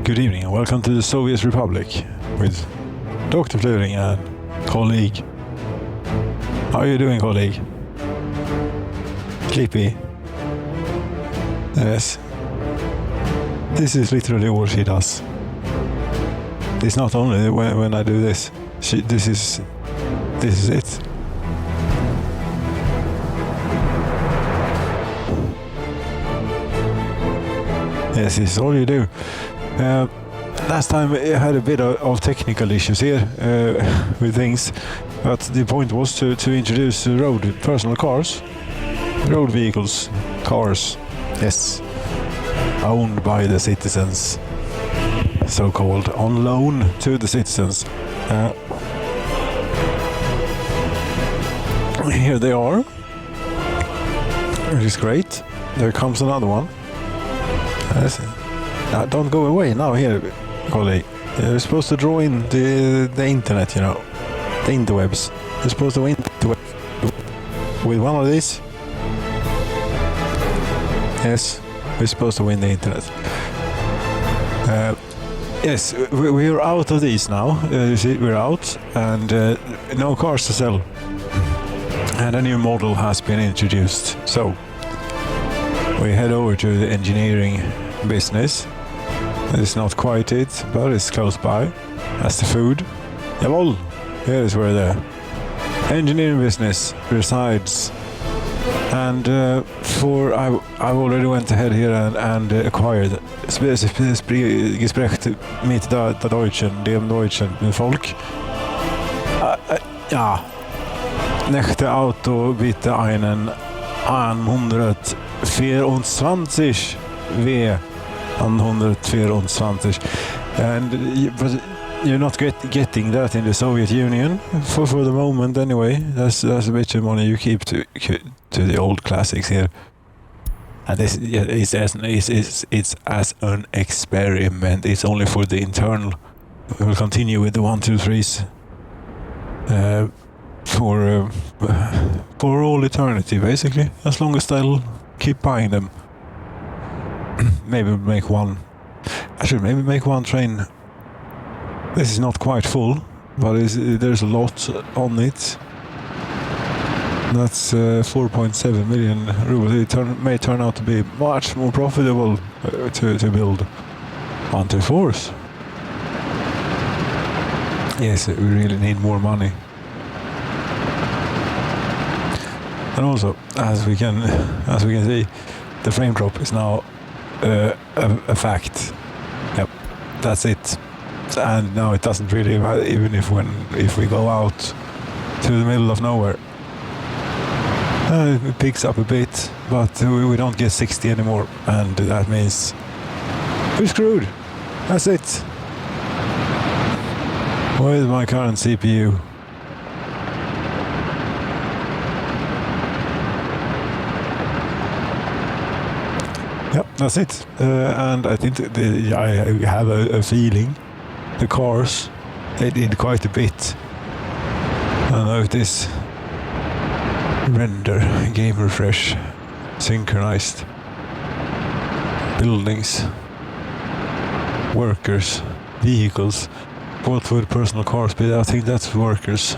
Good evening and welcome to the Soviet Republic with Dr. Fluring and colleague. How are you doing, colleague? Sleepy? Yes. This is literally all she does. It's not only when I do this. This is it. Yes, this is all you do. Last time I had a bit of technical issues here with things, but the point was to introduce personal cars, road vehicles, cars, yes, owned by the citizens, so-called on loan to the citizens. Here they are, which is great. There comes another one. Don't go away now here, colleague. You're supposed to draw in the internet, you know. The interwebs. You're supposed to win with one of these. Yes, we're supposed to win the internet. Yes, we're out of these now. You see, we're out and no cars to sell. And a new model has been introduced. So, we head over to the engineering business. It's not quite it, but it's close by. That's the food. Jawohl! Here is where the engineering business resides. And I already went ahead here and acquired gesprochen mit der Deutschen, dem deutschen Volk. Ja. Nächste Auto bitte einen 124 W. 124. And you're not getting that in the Soviet Union for the moment anyway. That's a bit of money you keep to the old classics here. And this is it's as an experiment. It's only for the internal. We'll continue with the 1, 2, 3s for all eternity, basically, as long as they'll keep buying them. Maybe make one. I should maybe make one train. This is not quite full, but there's a lot on it. That's 4.7 million rubles. It may turn out to be much more profitable to build 124s. Yes, we really need more money. And also, as we can see, the frame drop is now a fact. Yep, that's it. And now it doesn't really matter, even if we go out to the middle of nowhere. It picks up a bit, but we don't get 60 anymore, and that means we're screwed. That's it. With my current CPU. Yep, that's it. And I think I have a feeling the cars, they did quite a bit. I notice render, game refresh, synchronized, buildings, workers, vehicles. What would personal cars be? I think that's workers.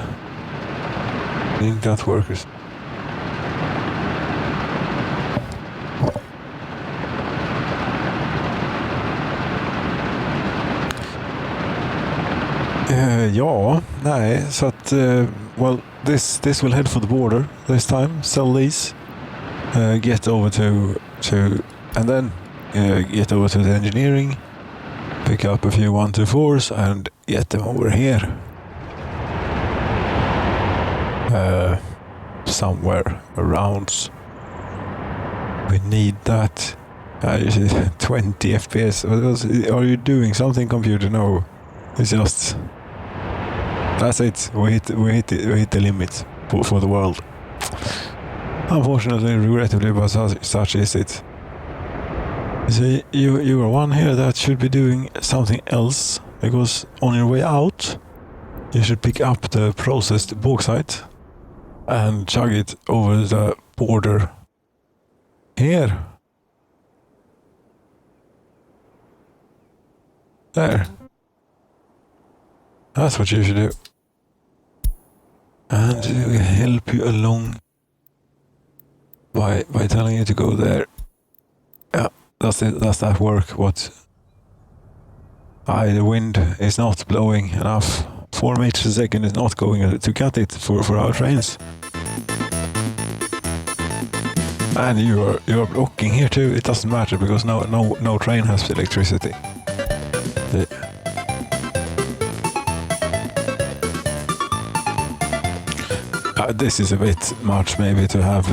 Ja, nej, så att well, this will head for the border this time. Sell these, get over to and then get over to the engineering, pick up a few 124s and get them over here. Somewhere around. We need that. 20 FPS. Are you doing something, computer? No, it's just. That's it. We hit the limit for the world. Unfortunately, regrettably, but such is it. You see, you are one here that should be doing something else, because on your way out, you should pick up the processed bauxite and chug it over the border here. There. That's what you should do. And we help you along by telling you to go there. Yeah, does that work? What? The wind is not blowing enough. 4 meters a second is not going to cut it for our trains. And you're blocking here too. It doesn't matter because no train has electricity. This is a bit much maybe to have.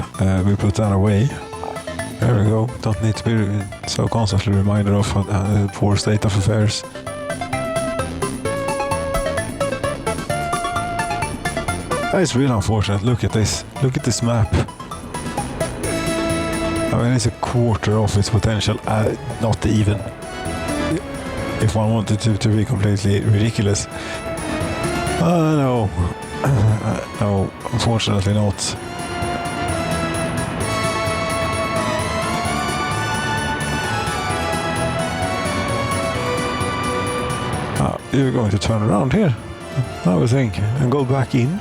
We put that away. There we go. Don't need to be so constantly reminded of the poor state of affairs. It's really unfortunate. Look at this. Look at this map. I mean, it's a quarter of its potential. Not even. If one wanted to be completely ridiculous. No. No, unfortunately not. You're going to turn around here, I would think, and go back in.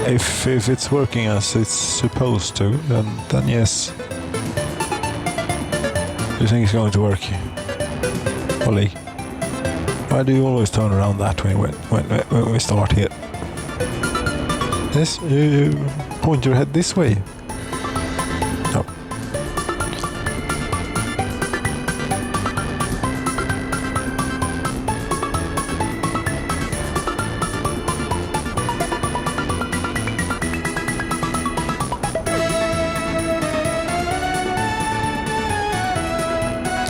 If it's working as it's supposed to, then yes. You think it's going to work, Ollie? Why do you always turn around that way when we start here? Yes, you point your head this way. No.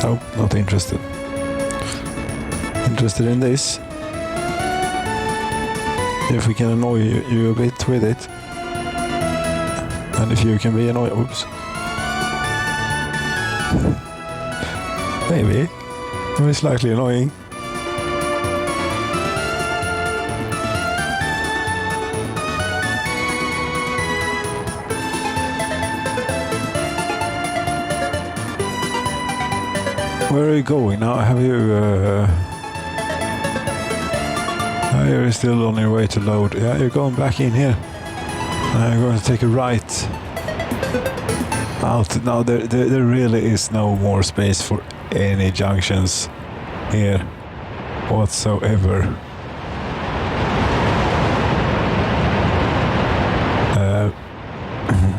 No, not interested. Interested in this. If we can annoy you a bit with it. And if you can be annoyed. Oops. Maybe. It's slightly annoying. Where are you going now? Have you... You're still on your way to load. Yeah, you're going back in here. You're going to take a right out. Now there really is no more space for any junctions here whatsoever.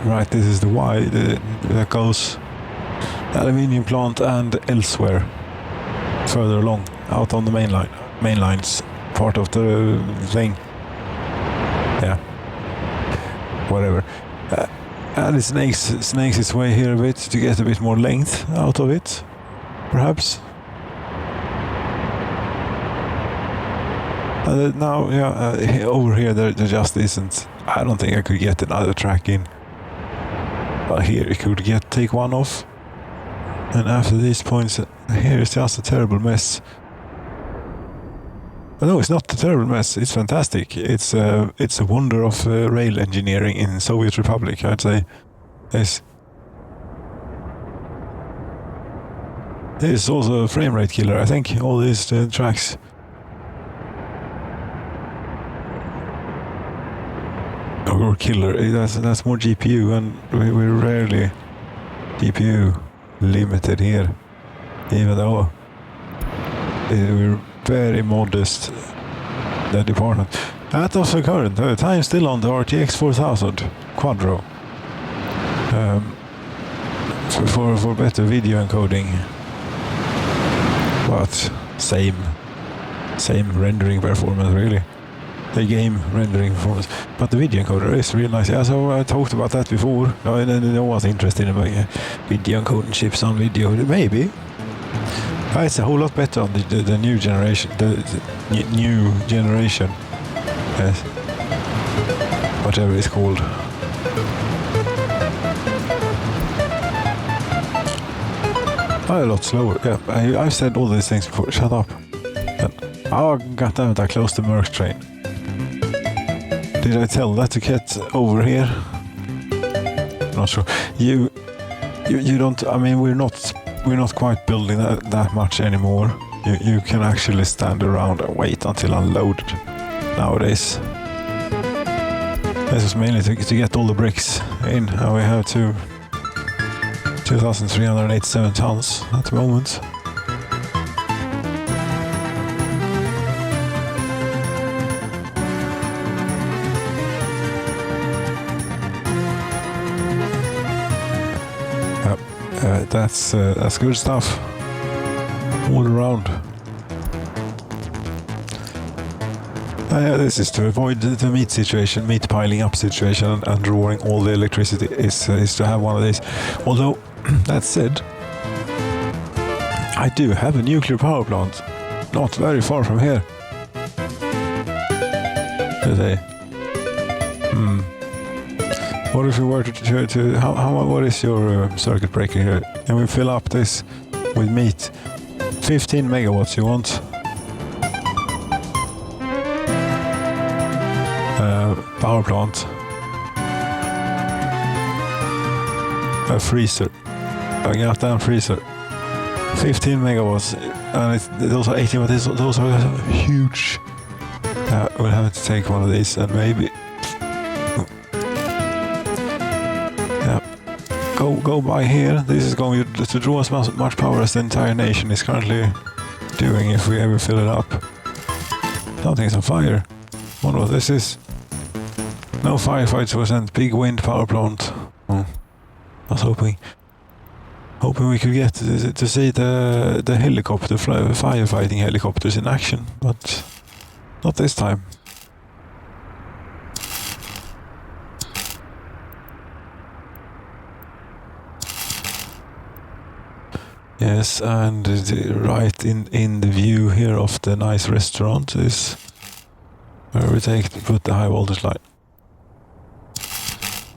Right, this is the Y that goes aluminium plant and elsewhere further along out on the main lines. Part of the thing. Yeah. Whatever. And it snakes its way here a bit to get a bit more length out of it. Perhaps. Now, yeah, over here there just isn't. I don't think I could get another track in. But here it could take one off. And after these points, here is just a terrible mess. No, it's not a terrible mess. It's fantastic. It's a wonder of rail engineering in Soviet Republic, I'd say. This is also a frame rate killer, I think. All these tracks. Or killer. That's more GPU, and we're rarely GPU limited here, even though we're very modest, the department. That was the current time still on the RTX 4000 Quadro. For better video encoding, but same rendering performance really. The game rendering performance, but the video encoder is really nice. Yeah, so I talked about that before. No one's interested in video encoding chips on video. Maybe. It's a whole lot better on the new generation. The new generation. Yes. Whatever it's called. A lot slower. Yeah, I've said all these things before. Shut up. Oh, goddammit, I closed the Merc train. Did I tell that to get over here? Not sure. You don't. I mean, we're not quite building that much anymore. You can actually stand around and wait until unloaded nowadays. This is mainly to get all the bricks in, and we have 2,387 tons at the moment. That's good stuff all around. This is to avoid the meat situation, meat piling up situation, and drawing all the electricity is to have one of these. Although, that said, I do have a nuclear power plant not very far from here. Today. What if we were to what is your circuit breaker here? Can we fill up this with meat? 15 megawatts you want? Power plant. A freezer. A goddamn freezer. 15 megawatts. And those are 18, but those are huge. We'll have to take one of these and maybe... Go by here. This is going to draw as much power as the entire nation is currently doing if we ever fill it up. Something's on fire. Wonder what this is. No firefights was sent. Big wind power plant. I was hoping we could get to see the helicopter, firefighting helicopters in action, but not this time. Yes, and right in the view here of the nice restaurant is where we put the high voltage line.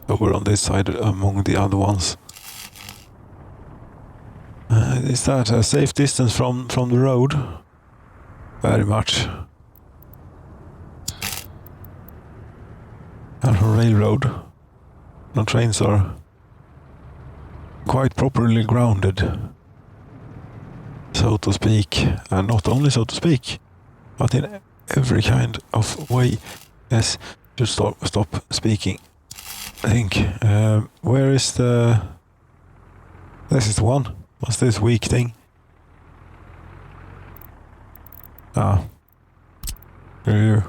Over on this side among the other ones. Is that a safe distance from the road? Very much. And from railroad. The trains are quite properly grounded, so to speak, and not only so to speak, but in every kind of way. Yes, just stop speaking. I think. Where is the... This is the one. What's this weak thing? Here.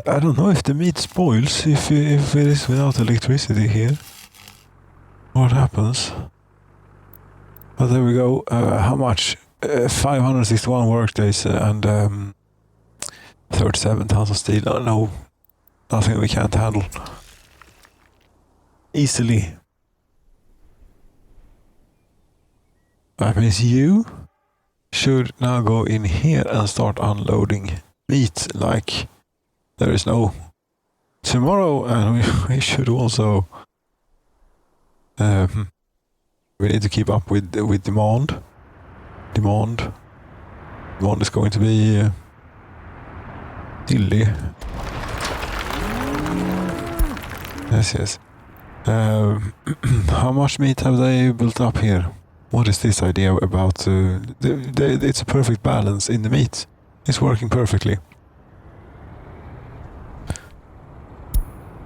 I don't know if the meat spoils if it is without electricity here. What happens? But there we go. How much? 561 workdays and 37 tons of steel. No, nothing we can't handle easily. That means you should now go in here and start unloading meat like there is no tomorrow, and we should also we need to keep up with demand. Demand is going to be silly. Yes. How much meat have they built up here? What is this idea about? It's a perfect balance in the meat. It's working perfectly.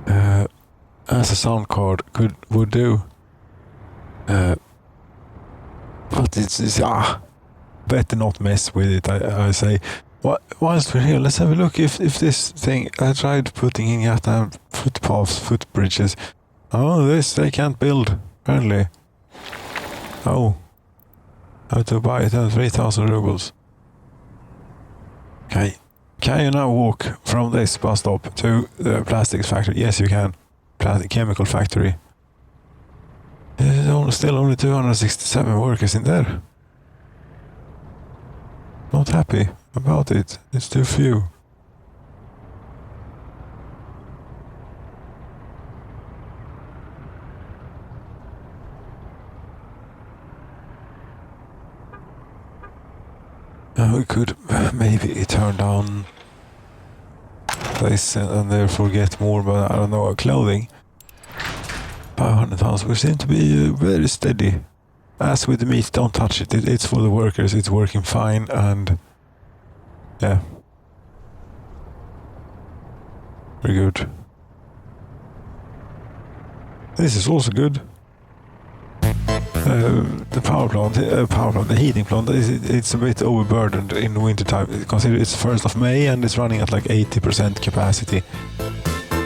As a sound card would do. But it's better not mess with it. I say. Whilst we're here, let's have a look if this thing. I tried putting in goddamn footpaths, footbridges. Oh, they can't build apparently. Oh, I have to buy it at 3,000 rubles. Okay. Can you now walk from this bus stop to the plastics factory? Yes, you can. Chemical factory. There's still only 267 workers in there. Not happy about it. It's too few. We could maybe turn down this and therefore get more, but I don't know, clothing. 500 tons. We seem to be very steady. As with the meat, don't touch it. It's for the workers. It's working fine, and yeah, very good. This is also good. The the heating plant, it's a bit overburdened in the winter time. Consider it's 1st of May and it's running at like 80% capacity.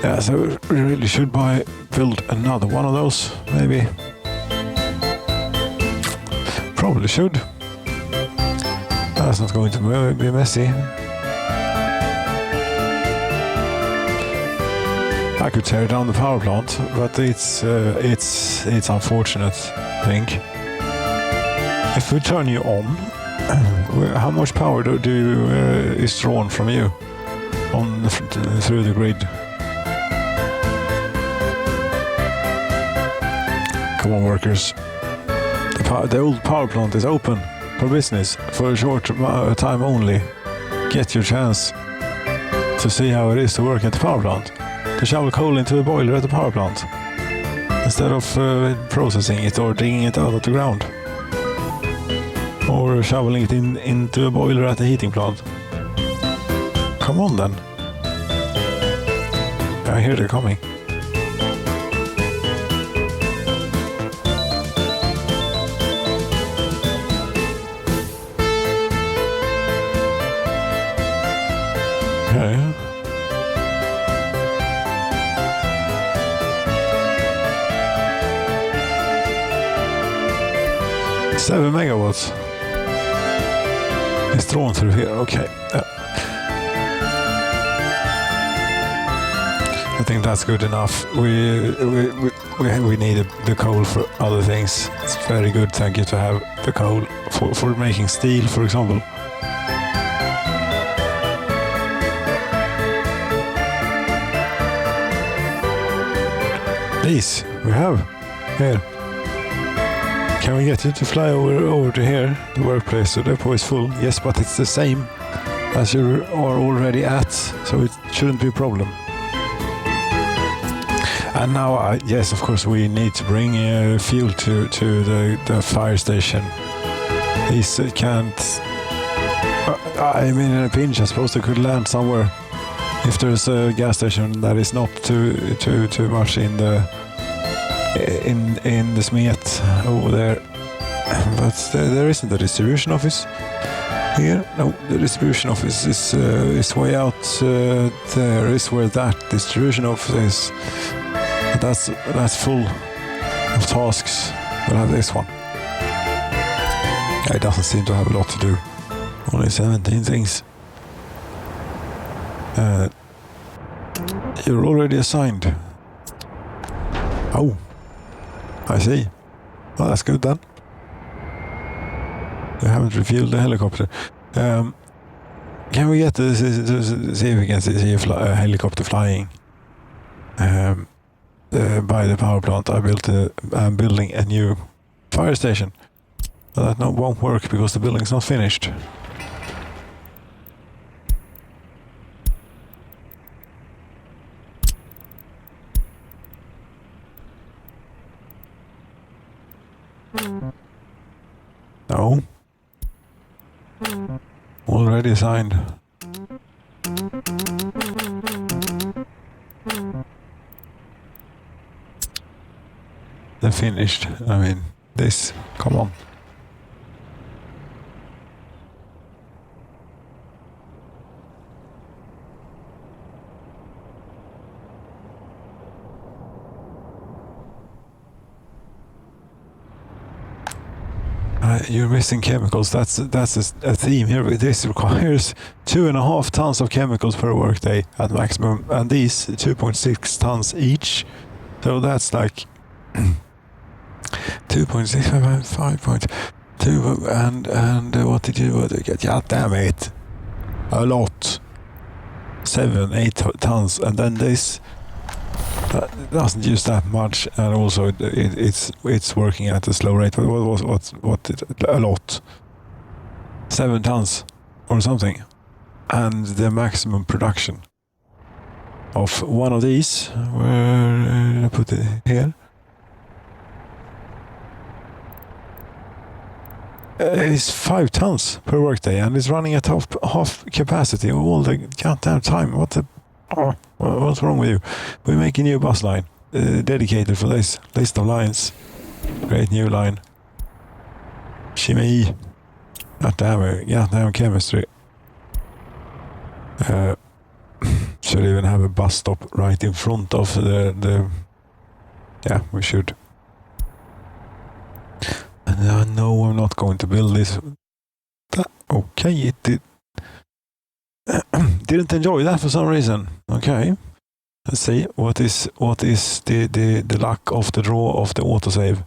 Yeah, so we really should build another one of those, maybe. Probably should. That's not going to be messy. I could tear down the power plant, but it's unfortunate, I think. If we turn you on, how much power is drawn from you through the grid? Come on, workers. The old power plant is open for business for a short time only. Get your chance to see how it is to work at the power plant. To shovel coal into a boiler at the power plant instead of processing it or digging it out of the ground, or shoveling it into a boiler at the heating plant. Come on then. I hear they're coming. Okay. 7 megawatts. It's drawn through here. Okay. I think that's good enough. We need the coal for other things. It's very good, thank you, to have the coal for making steel, for example. These we have here. Can we get you to fly over to here, the workplace? The depot is full. Yes, but it's the same as you are already at, so it shouldn't be a problem. And now, yes, of course, we need to bring fuel to the fire station. These can't... I mean, in a pinch, I suppose they could land somewhere. If there's a gas station that is not too much in the Smet over there, but there isn't a distribution office here. No, the distribution office is way out there. Is where that distribution office is. But that's full of tasks. We'll have this one. It doesn't seem to have a lot to do. Only 17 things. You're already assigned. Oh, I see. Well, that's good then. You haven't refueled the helicopter. Can we get to see if we can see a helicopter flying by the power plant? I'm building a new fire station. But that won't work because the building's not finished. No. Already signed. They're finished. I mean, this. Come on. You're missing chemicals. That's a theme here. This requires 2.5 tons of chemicals per workday at maximum, and these 2.6 tons each. So that's like 2.6, 5.2, and what did you get? Yeah, damn it, a lot. 7-8 tons, and then this. That doesn't use that much, and also it's working at a slow rate. But a lot, 7 tons or something, and the maximum production of one of these. Where I put it here. It's 5 tons per workday, and it's running at half capacity all the goddamn time. What's wrong with you? We make a new bus line dedicated for this list of lines. Great new line. Chemie. Goddamn chemistry. Should even have a bus stop right in front of the. Yeah, we should. And no, I'm not going to build this. Okay, it did. Didn't enjoy that for some reason. Okay, let's see what is the luck of the draw of the autosave.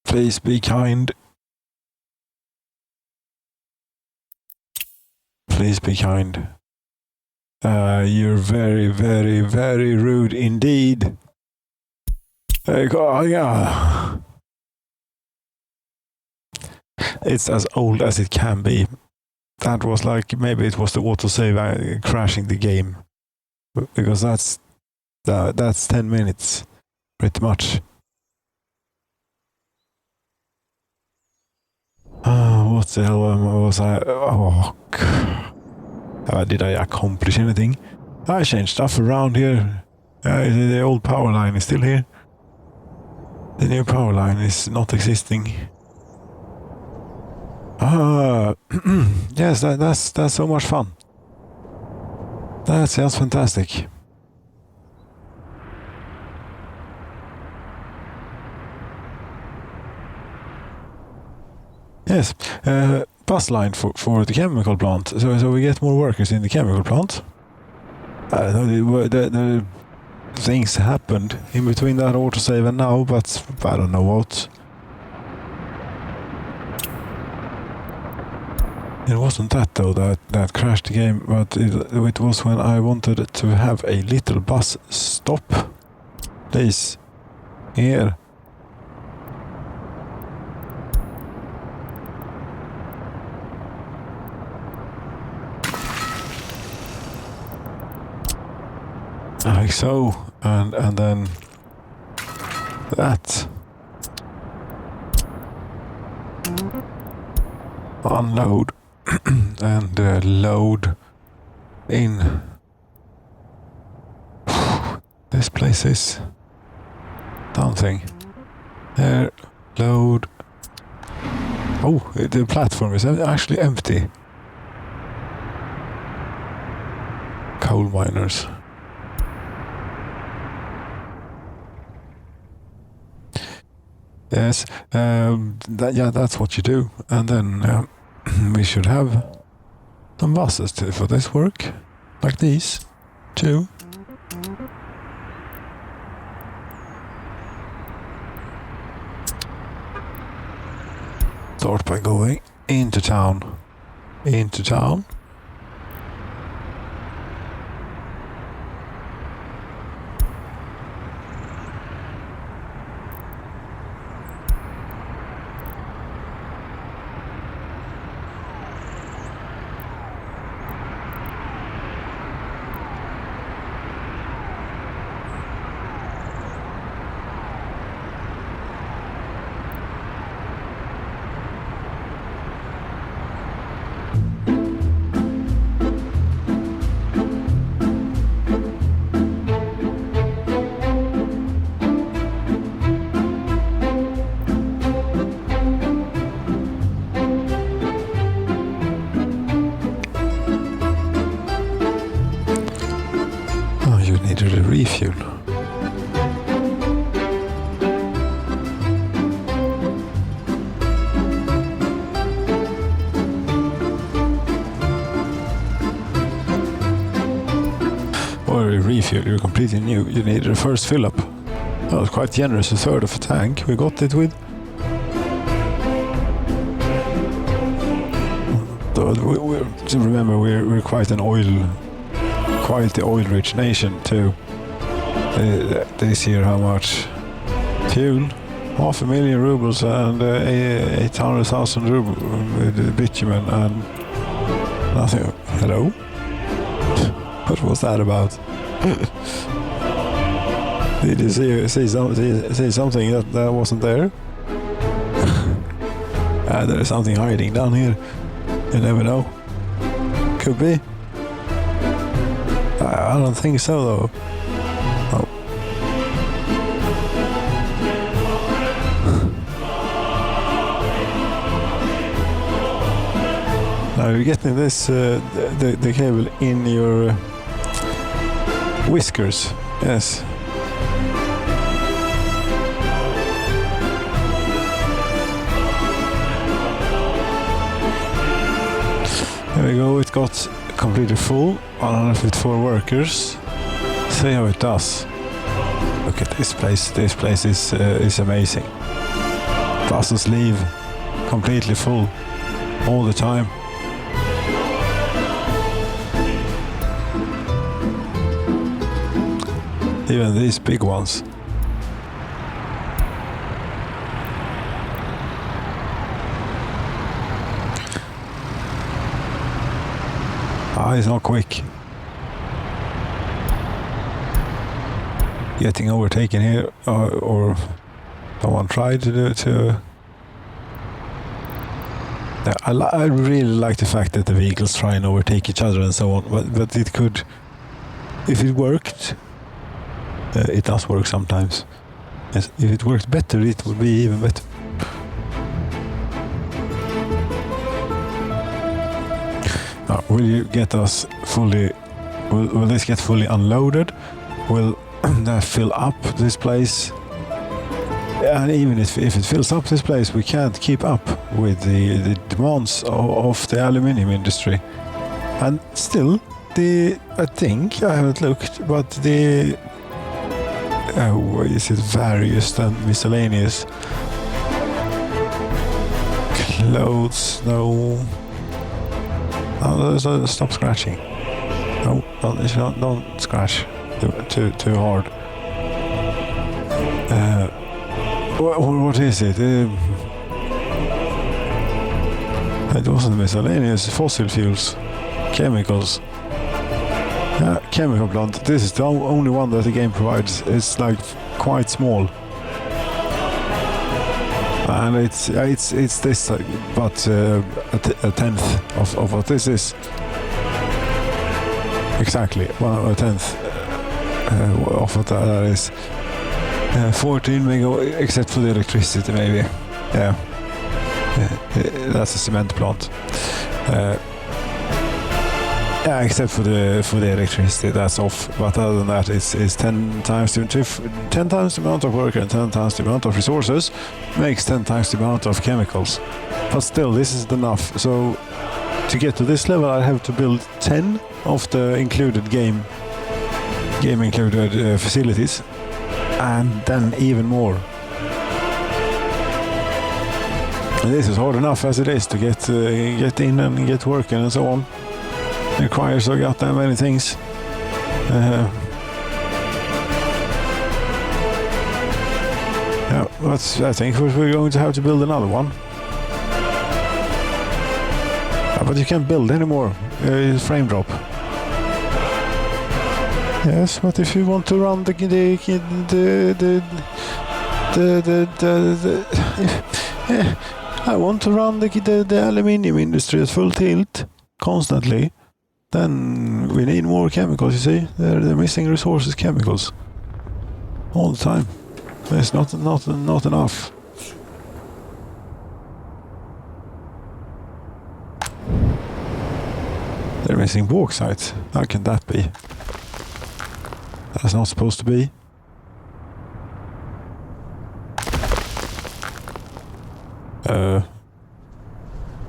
Please be kind. Please be kind. You're very, very, very rude indeed. Yeah. It's as old as it can be. That was like, maybe it was the autosave crashing the game. Because that's 10 minutes, pretty much. What the hell was I? Did I accomplish anything? I changed stuff around here. The old power line is still here. The new power line is not existing. Yes, that's so much fun. That sounds fantastic. Yes, bus line for the chemical plant. So we get more workers in the chemical plant. The things happened in between that autosave and now, but I don't know what. It wasn't that though that crashed the game, but it was when I wanted to have a little bus stop. Please, here. Like so, and then that. Unload and load in. This place is something. There, load. Oh, the platform is actually empty. Coal miners. Yes, that's what you do, and then we should have some buses for this work, like these, too. Start by going into town. Refuel. Or a refuel, you're completely new. You need a first fill up. That was quite generous, a third of a tank we got it with. Remember, we're quite the oil-rich nation too. They see how much fuel, 500,000 rubles and 800,000 rubles with bitumen, and Nothing. Hello? What was that about? Did you see something that wasn't there? There is something hiding down here. You never know. Could be. I don't think so, though. Oh. Now you're getting this, the cable in your whiskers. Yes. There we go, it got completely full, 154 workers. See how it does. Look at this place. This place is amazing. Buses leave completely full all the time. Even these big ones. It's not quick. Getting overtaken here, or someone tried to do it to. I really like the fact that the vehicles try and overtake each other and so on, but it could, if it worked, it does work sometimes. Yes, if it worked better, it would be even better. Will you get us fully? Will this get fully unloaded? Will that fill up this place? And even if it fills up this place, we can't keep up with the demands of the aluminium industry. And still, I think I haven't looked, but is it various and miscellaneous clothes? No. No, stop scratching. No, don't scratch too hard. What is it? It wasn't miscellaneous. Fossil fuels, chemicals. Yeah, chemical plant. This is the only one that the game provides. It's like quite small. And it's this, but a tenth of what this is. Exactly, a tenth of what that is. 14 megawatt, except for the electricity, maybe. Yeah, that's a cement plant. Yeah, except for the electricity, that's off. But other than that, it's 10 times the amount of work and 10 times the amount of resources makes 10 times the amount of chemicals. But still, this isn't enough. So to get to this level, I have to build 10 of the included game included facilities, and then even more. And this is hard enough as it is to get in and get working and so on. It requires so goddamn many things. Yeah, I think we're going to have to build another one. But you can't build anymore. Frame drop. Yes, but if you want to run I want to run the aluminium industry at full tilt constantly. Then we need more chemicals, you see. They're missing resources, chemicals. All the time. It's not enough. They're missing bauxite. How can that be? That's not supposed to be.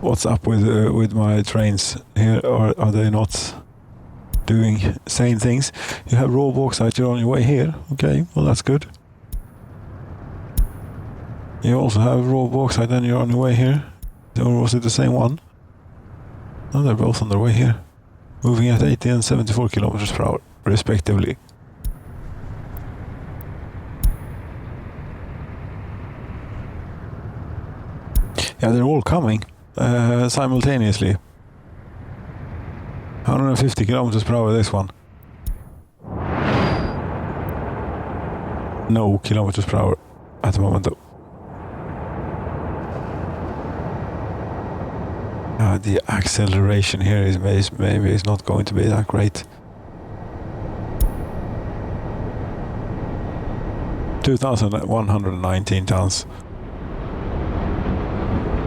What's up with my trains here? Are they not doing same things? You have raw bauxite, you're on your way here. Okay, well that's good. You also have raw bauxite, then you're on your way here. Or was it the same one? No, they're both on their way here. Moving at 80 and 74 kilometers per hour, respectively. Yeah, they're all coming simultaneously. 150 kilometers per hour, this one. No kilometers per hour at the moment though. The acceleration here is maybe is not going to be that great. 2,119 tons.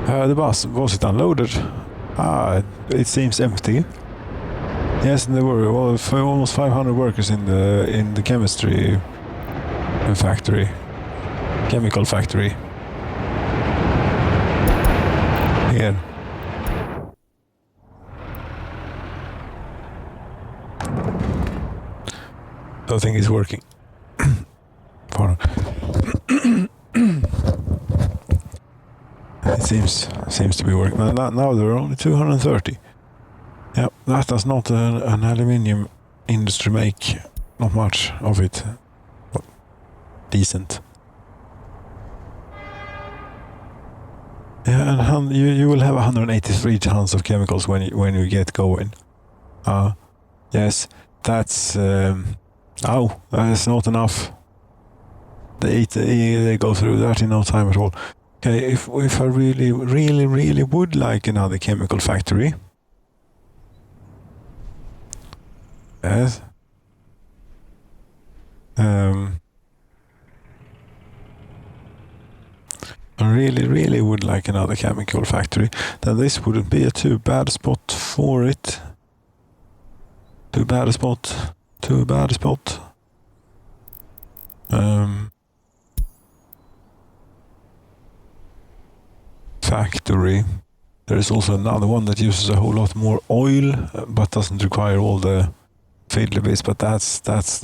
The bus, was it unloaded? It seems empty. Yes, there were almost 500 workers in the chemistry factory, chemical factory. Here. Don't think it's working. It seems to be working. Now there are only 230. Yeah, that does not an aluminium industry make. Not much of it. But decent. Yeah, and you will have 183 tons of chemicals when you get going. Yes, that's not enough. They go through that in no time at all. Okay, if I really would like another chemical factory. Yes. I really would like another chemical factory, then this wouldn't be a too bad spot for it. Too bad a spot. Factory. There is also another one that uses a whole lot more oil, but doesn't require all the fiddly bits. But that's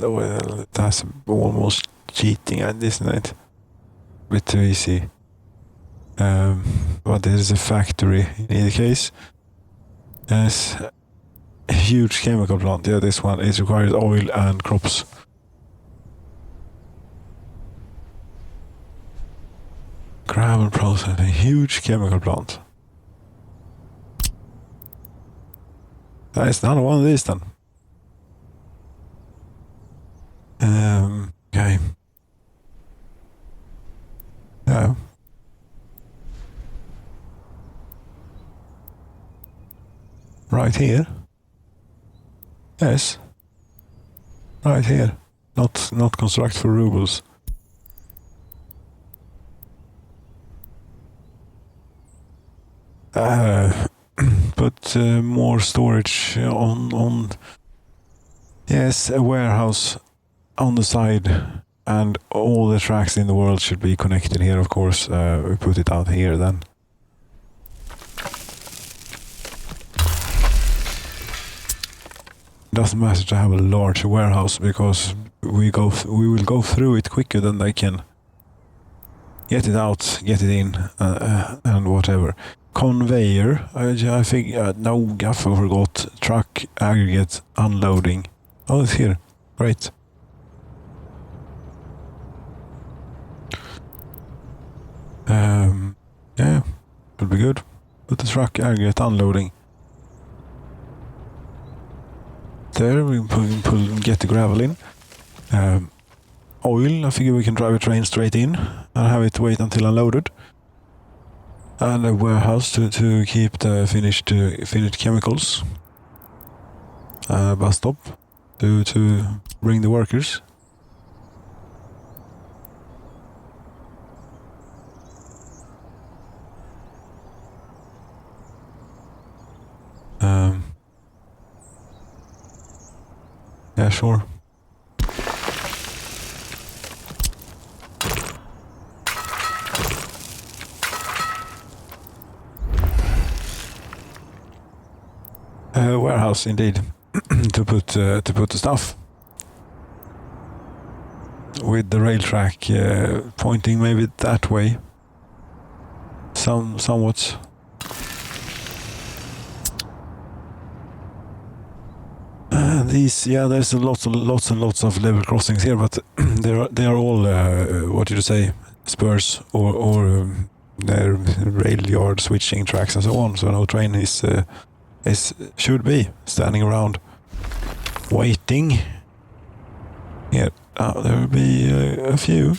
almost cheating, isn't it? A bit too easy. But there is a factory in either case. Yes, a huge chemical plant. Yeah, this one it requires oil and crops. Gravel processing, huge chemical plant. It's another one of these then. Okay. Yeah. Right here. Yes. Right here. Not construct for rubles. Put more storage on. Yes, a warehouse on the side, and all the tracks in the world should be connected here. Of course, we put it out here then. Doesn't matter to have a large warehouse because we will go through it quicker than they can get it out, get it in, and whatever. Conveyor, I think, no, I forgot. Truck, aggregate, unloading. Oh, it's here. Great. Yeah, should be good. Put the truck, aggregate, unloading. There, we can get the gravel in. Oil, I figure we can drive a train straight in and have it wait until unloaded. And a warehouse to keep the finished chemicals. Bus stop to bring the workers. Yeah, sure. Warehouse indeed to put the stuff with the rail track pointing maybe that way. Somewhat. These, yeah, there's lots and lots of level crossings here, but they are all what did you say, spurs or they're rail yard switching tracks and so on. So no train is should be standing around waiting. Here, there will be a few.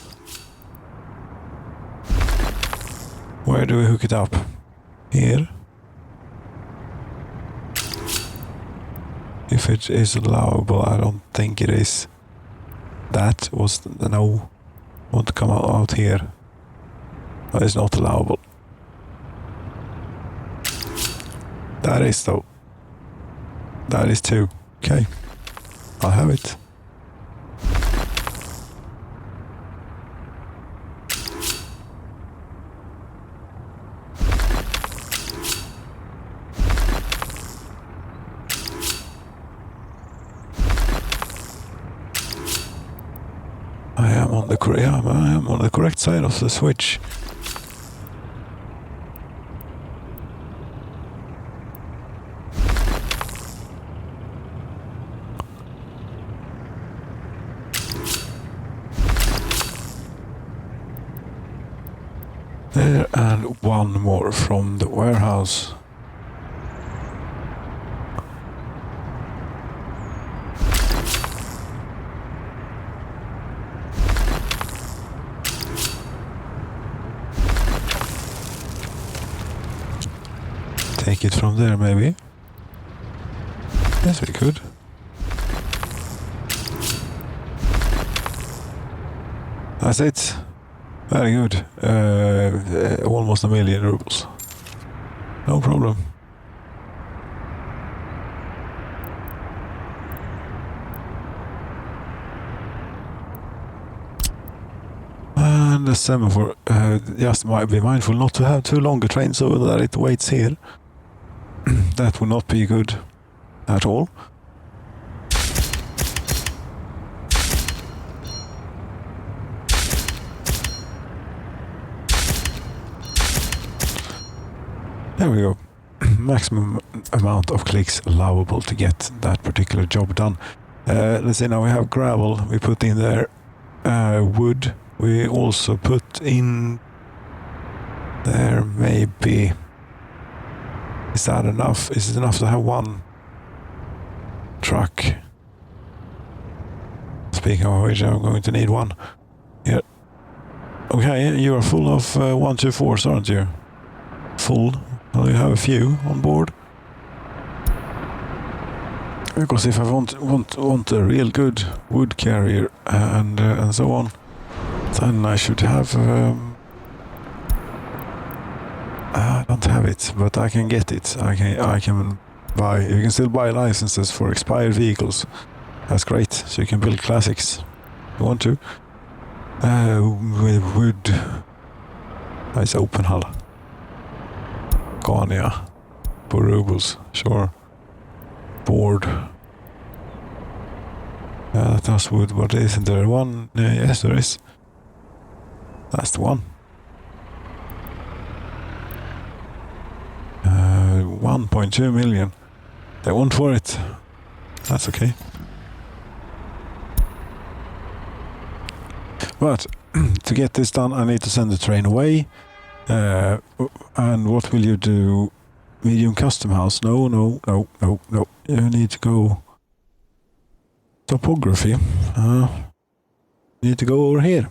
Where do we hook it up? Here. If it is allowable, I don't think it is. That was the no. Want to come out here. That is not allowable. That is though. That is too. Okay. I'll have it. I am on the correct side of the switch. There, and one more from the warehouse. Take it from there, maybe? Yes, we could. That's it. Very good. Almost 1,000,000 rubles. No problem. And the semaphore. Just might be mindful not to have too long a train so that it waits here. That would not be good at all. There we go. Maximum amount of clicks allowable to get that particular job done. Let's see, now we have gravel. We put in there wood. We also put in there maybe... Is that enough? Is it enough to have one truck? Speaking of which, I'm going to need one. Yeah. Okay, you are full of 124s, aren't you? Full. Well, you have a few on board. Because if I want a real good wood carrier and so on, then I should have. I don't have it, but I can get it. I can buy. You can still buy licenses for expired vehicles. That's great. So you can build classics if you want to. With wood. Nice open hull. Scania. 4 rubles. Sure. Board. That's wood. But isn't there one? Yes, there is. That's the one. 1.2 million. They want for it. That's okay. But to get this done, I need to send the train away. And what will you do? Medium custom house? No. You need to go topography. You need to go over here.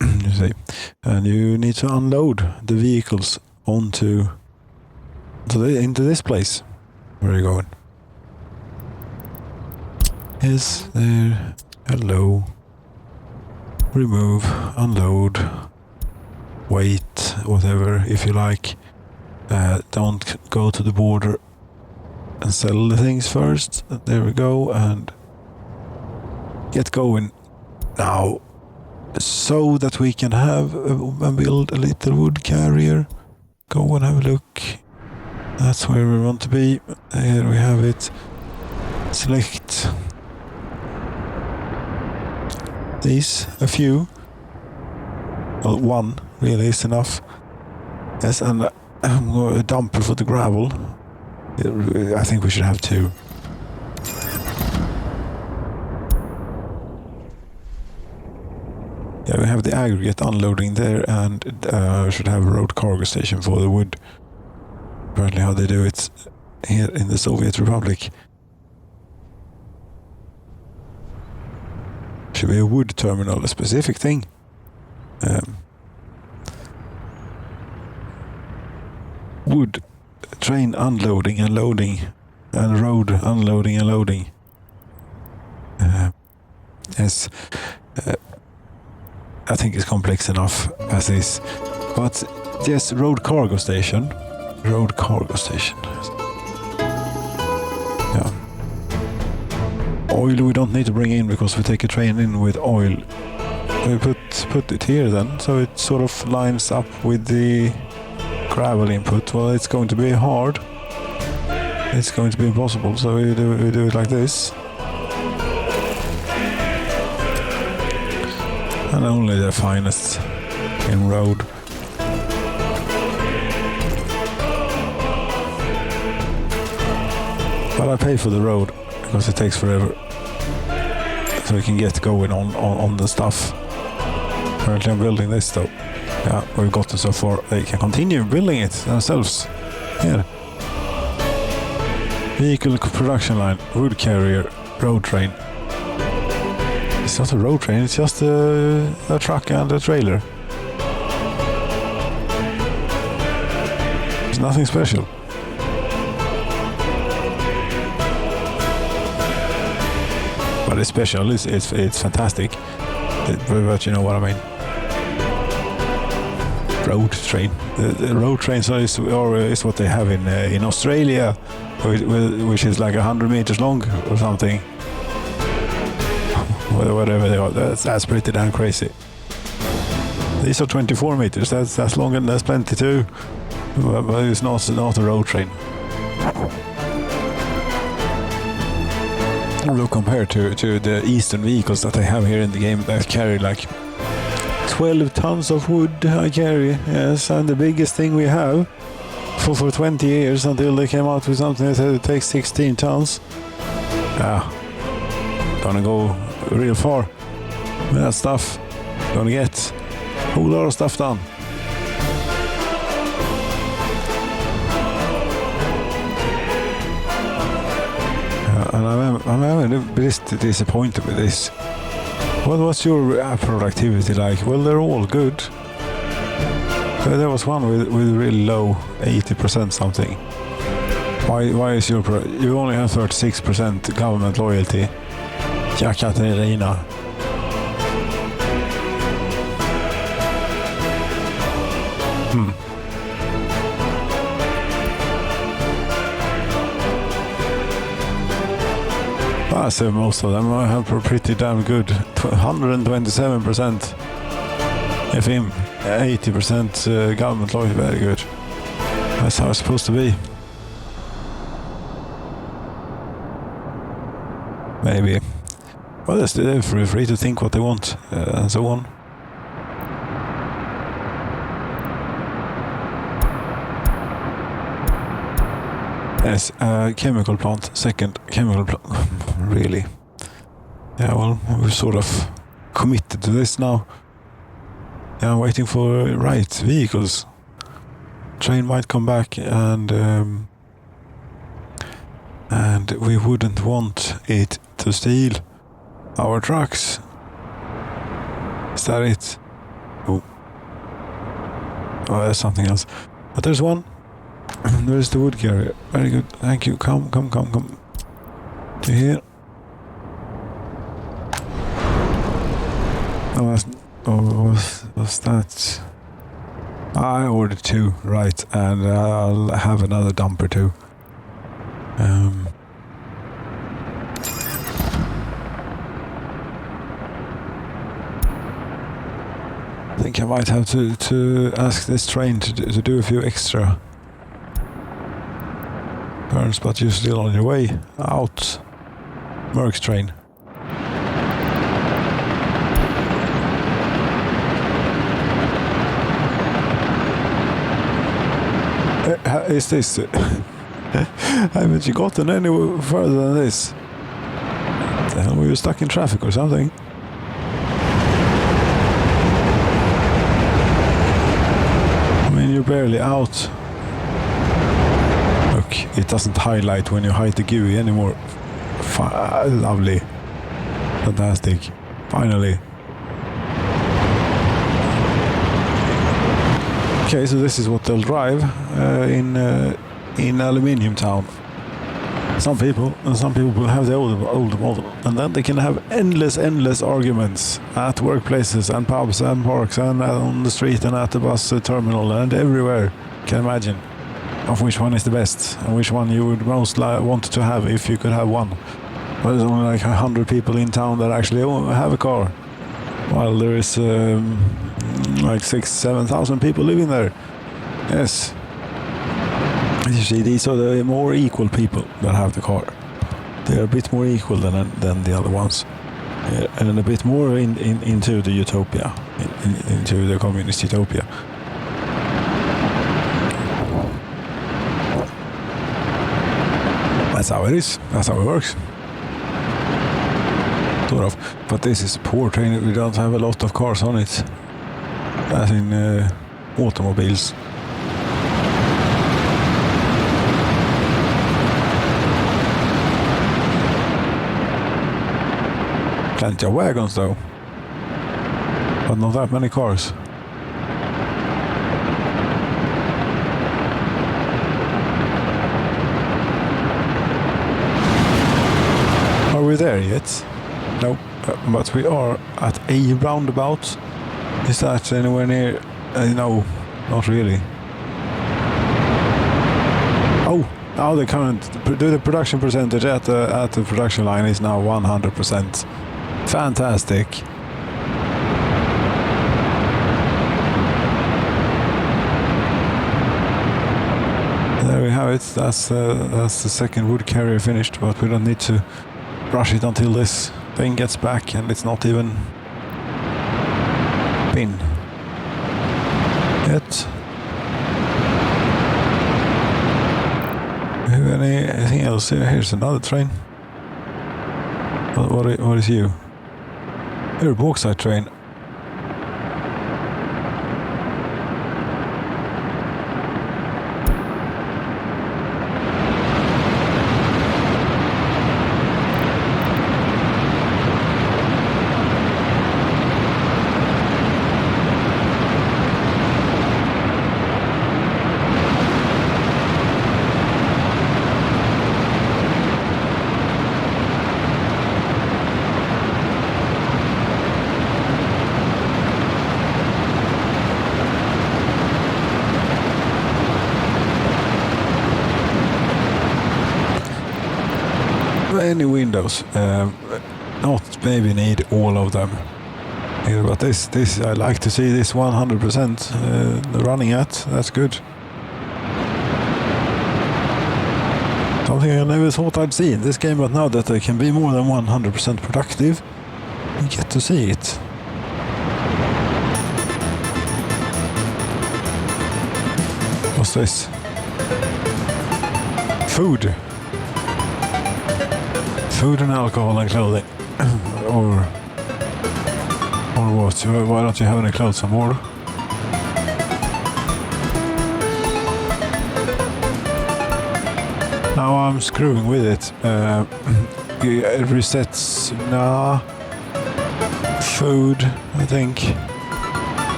You see, and you need to unload the vehicles onto into this place. Where are you going? Is there? Hello. Remove, unload, wait, whatever, if you like. Don't go to the border and sell the things first. There we go, and get going now, so that we can have and build a little wood carrier. Go and have a look. That's where we want to be. Here we have it. Select these, a few. Well, one really is enough. Yes, and a dumper for the gravel. I think we should have 2. Yeah, we have the aggregate unloading there, and should have a road cargo station for the wood. Apparently how they do it here in the Soviet Republic. Should be a wood terminal, a specific thing. Wood train unloading and loading, and road unloading and loading. Yes, I think it's complex enough as is. But yes, road cargo station. Road cargo station. Yeah. Oil we don't need to bring in because we take a train in with oil. We put it here then, so it sort of lines up with the gravel input. Well, it's going to be hard. It's going to be impossible, so we do it like this. And only the finest in road. But I pay for the road because it takes forever. So we can get going on the stuff. Currently I'm building this though. Yeah, we've gotten so far. They can continue building it themselves. Here. Vehicle production line, wood carrier, road train. It's not a road train, it's just a truck and a trailer. It's nothing special. But it's special, it's fantastic. But you know what I mean. Road train. The road trains is what they have in Australia, which is like 100 meters long or something. Whatever they are, that's pretty damn crazy. These are 24 meters. That's longer. That's plenty too. But it's not a road train. Although compared to the Eastern vehicles that I have here in the game that carry like 12 tons of wood, I carry, yes, and the biggest thing we have for 20 years until they came out with something that said it takes 16 tons. Gonna go real far with that stuff. Gonna get a whole lot of stuff done. And I'm a bit disappointed with this. What's your productivity like? Well, they're all good. There was one with really low, 80% something. Why is you only have 36% government loyalty? Katarina. I say most of them I have pretty damn good. 127% FM, 80% government loyalty, very good. That's how it's supposed to be. Maybe. Well, they're free to think what they want and so on. Yes, chemical plant, second chemical plant. Really? Yeah, well, we're sort of committed to this now. Yeah, I'm waiting for right vehicles. Train might come back and we wouldn't want it to steal our trucks. Is that it? Oh, there's something else. But there's one. There's the wood carrier. Very good. Thank you. Come. To here. Was that? I ordered 2, right, and I'll have another dumper too. I think I might have to ask this train to do a few extra turns, but you're still on your way out. Merck's train. Is this? Haven't you gotten any further than this? The hell, were you stuck in traffic or something? I mean, you're barely out. It doesn't highlight when you hide the GUI anymore. Lovely. Fantastic. Finally. Okay, so this is what they'll drive in Aluminium Town. Some people will have the older model, and then they can have endless arguments at workplaces and pubs and parks and on the street and at the bus terminal and everywhere. Can imagine of which one is the best and which one you would most want to have if you could have one. But there's only like 100 people in town that actually have a car, while there is like 6,000-7,000 people living there. Yes. You see, these are the more equal people that have the car. They are a bit more equal than the other ones, and a bit more into the utopia, into the communist utopia. That's how it is. That's how it works. Sort of. But this is a poor train. We don't have a lot of cars on it, as in automobiles. Plenty of wagons though, but not that many cars. Are we there yet? No, but we are at a roundabout. Is that anywhere near? No, not really. Oh, now the production percentage at the production line is now 100%. Fantastic. There we have it. That's the second wood carrier finished, but we don't need to rush it until this thing gets back, and it's not even been yet. Anything else? Here's another train. What is you? You're a bauxite train. Any windows, not maybe need all of them, but this I like to see this 100% running at. That's good. Something I never thought I'd see in this game, but now that they can be more than 100% productive, you get to see it. What's this? Food. Food and alcohol and clothing. or what? Why don't you have any clothes on board? Now I'm screwing with it. It resets. Nah. Food, I think.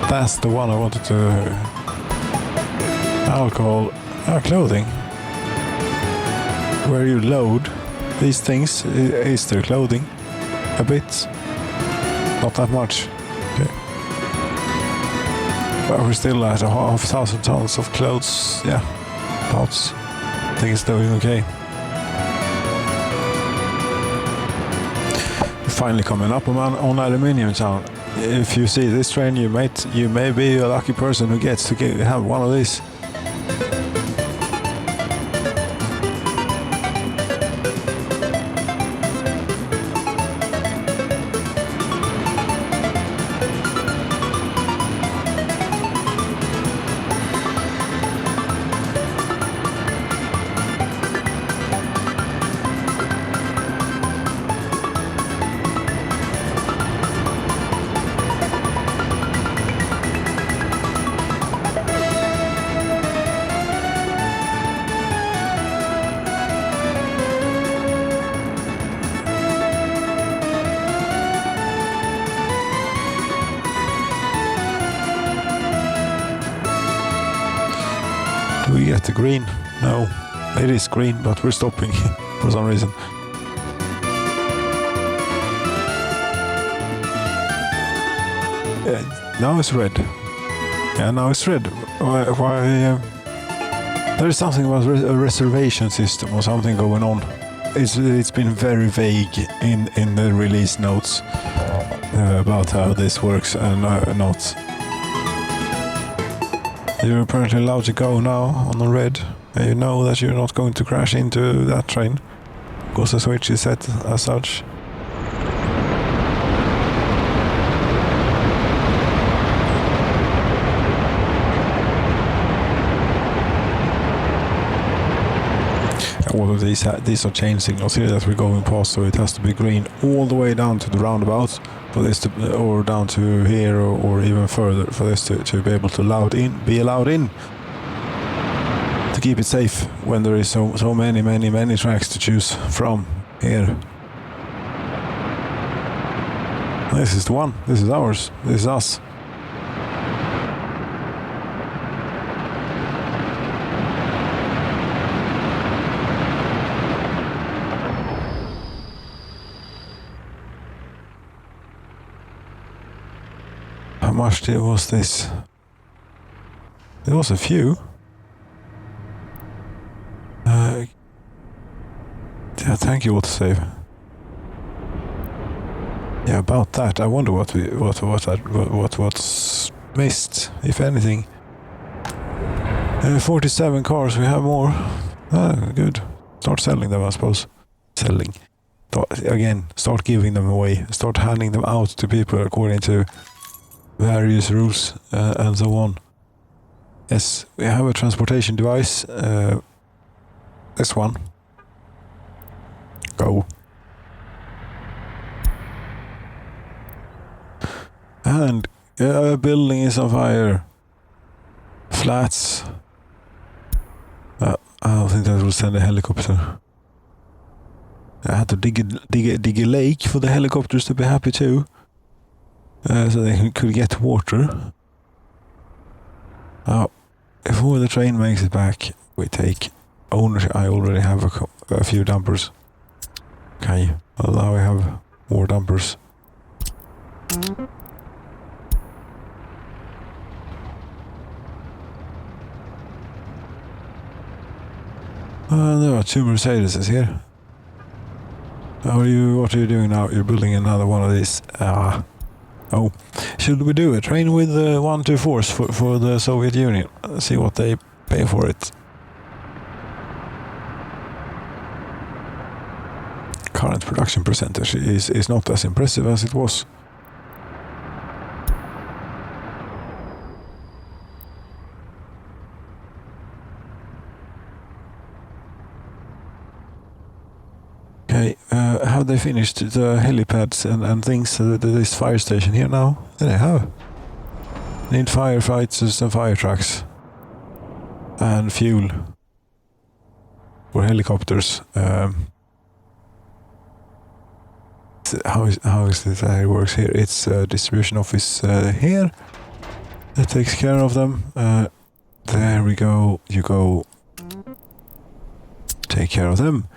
That's the one I wanted to. Alcohol. Clothing. Where you load these things is their clothing. A bit. Not that much. Okay. But we're still at 1,000 tons of clothes. Yeah. Pots. I think it's doing okay. Finally coming up on Aluminium Town. If you see this train, you may be a lucky person who gets to have one of these. the green? No, it is green, but we're stopping for some reason. Now it's red. Yeah, now it's red. Why there is something about a reservation system or something going on. It's been very vague in the release notes about how this works and not. You're apparently allowed to go now on the red. You know that you're not going to crash into that train because the switch is set as such. All of these are chain signals here that we're going past, so it has to be green all the way down to the roundabout for this to, or down to here, or even further for this to be able to be allowed in. To keep it safe when there is so many tracks to choose from here. This is the one. This is ours. This is us. How much was this? It was a few. Yeah, thank you, autosave. Yeah, about that. I wonder what's missed, if anything. 47 cars. We have more. Good. Start selling them, I suppose. Selling. Start giving them away. Start handing them out to people according to various rules and so on. Yes, we have a transportation device. This one. Go. And a building is on fire. Flats. I don't think that will send a helicopter. I had to dig a lake for the helicopters to be happy too. So they could get water. Before the train makes it back, we take ownership. I already have a few dumpers. Okay, well now we have more dumpers. There are two Mercedeses here. What are you doing now? You're building another one of these. Oh, should we do a train with 1-2-4s for the Soviet Union? See what they pay for it. Current production percentage is not as impressive as it was. Okay, have they finished the helipads and things, this fire station here now? Yeah, they have. Need firefighters and fire trucks. And fuel. For helicopters. How is this how it works here? It's a distribution office here. That takes care of them. There we go. You go take care of them.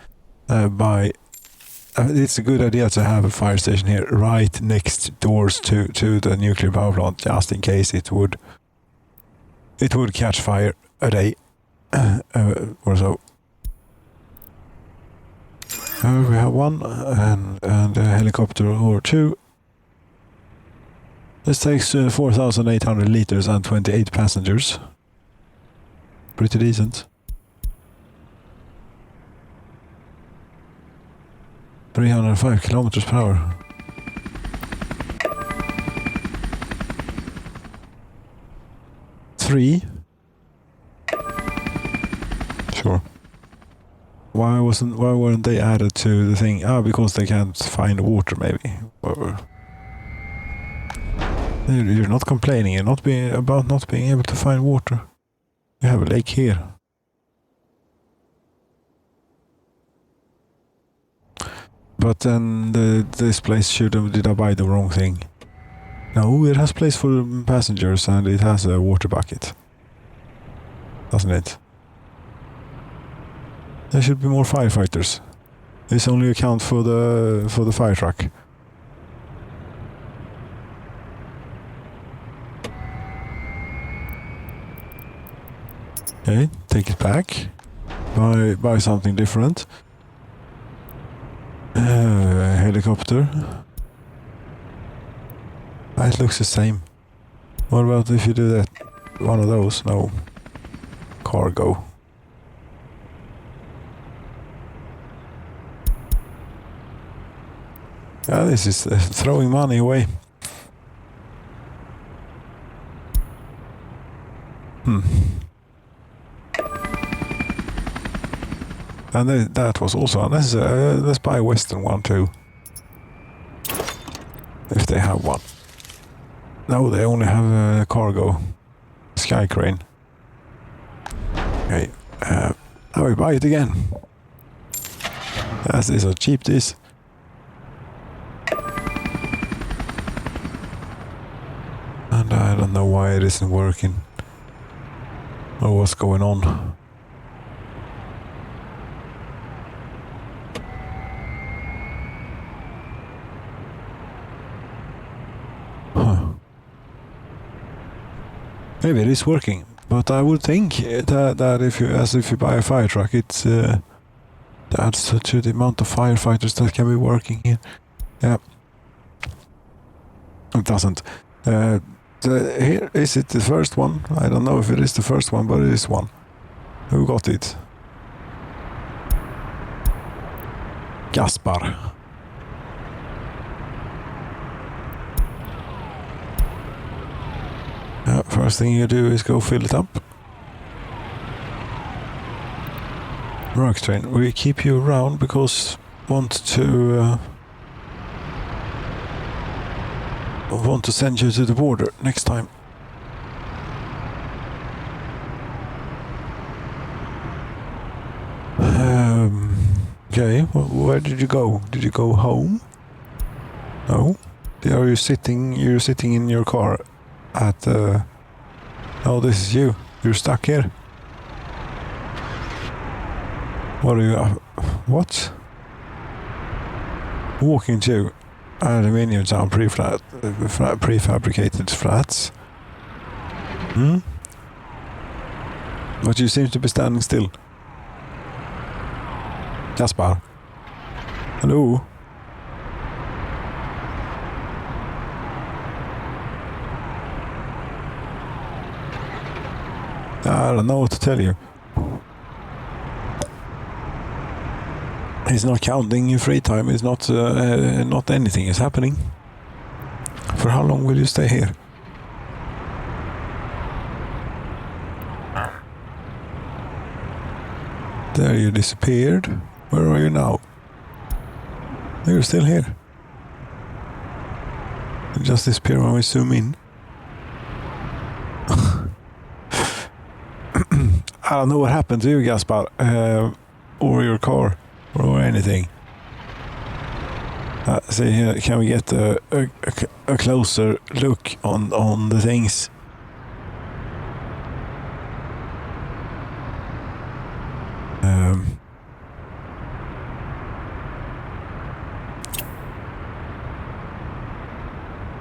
It's a good idea to have a fire station here right next doors to the nuclear power plant, just in case it would catch fire a day or so. We have one and a helicopter or two. This takes 4,800 liters and 28 passengers. Pretty decent. 305 kilometers per hour. Three. Sure. Why weren't they added to the thing? Because they can't find water, maybe. Or you're not complaining. You're not about not being able to find water. You have a lake here. But then this place did I buy the wrong thing? No, it has place for passengers and it has a water bucket. Doesn't it? There should be more firefighters. This only account for the fire truck. Okay, take it back. Buy something different. Helicopter. It looks the same. What about if you do that? One of those? No. Cargo. Yeah, this is throwing money away. And that was also unnecessary. Let's buy a Western one too. If they have one. No, they only have a cargo. Sky crane. Okay. Now we buy it again. This is how cheap this. And I don't know why it isn't working. Or what's going on. Maybe it is working, but I would think that if you buy a fire truck, it's that's to the amount of firefighters that can be working here. Yeah, it doesn't. Here is it the first one? I don't know if it is the first one, but it is one. Who got it? Gaspar. First thing you do is go fill it up. Work train. We keep you around because want to send you to the border next time. Okay, well, where did you go? Did you go home? No. Are you sitting? You're sitting in your car at oh, this is you. You're stuck here. What are you... what? Walking to aluminium town prefabricated flats. But you seem to be standing still. Gaspar. Hello? I don't know what to tell you. He's not counting your free time. It's not not anything is happening. For how long will you stay here? There you disappeared. Where are you now? You're still here. You just disappear when we zoom in. I don't know what happened to you, Gaspar, or your car, or anything. See here, can we get a closer look on the things?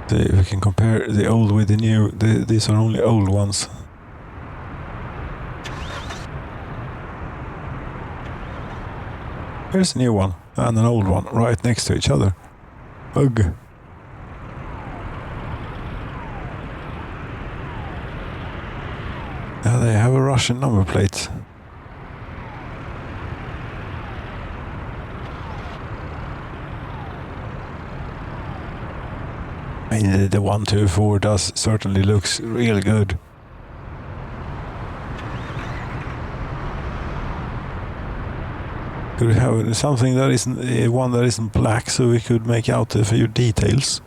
See if we can compare the old with the new. These are only old ones. Here's a new one and an old one right next to each other. Ugh. Yeah, they have a Russian number plate. I mean, the 124 does certainly looks really good. Could we have something that isn't one that isn't black, so we could make out a few details?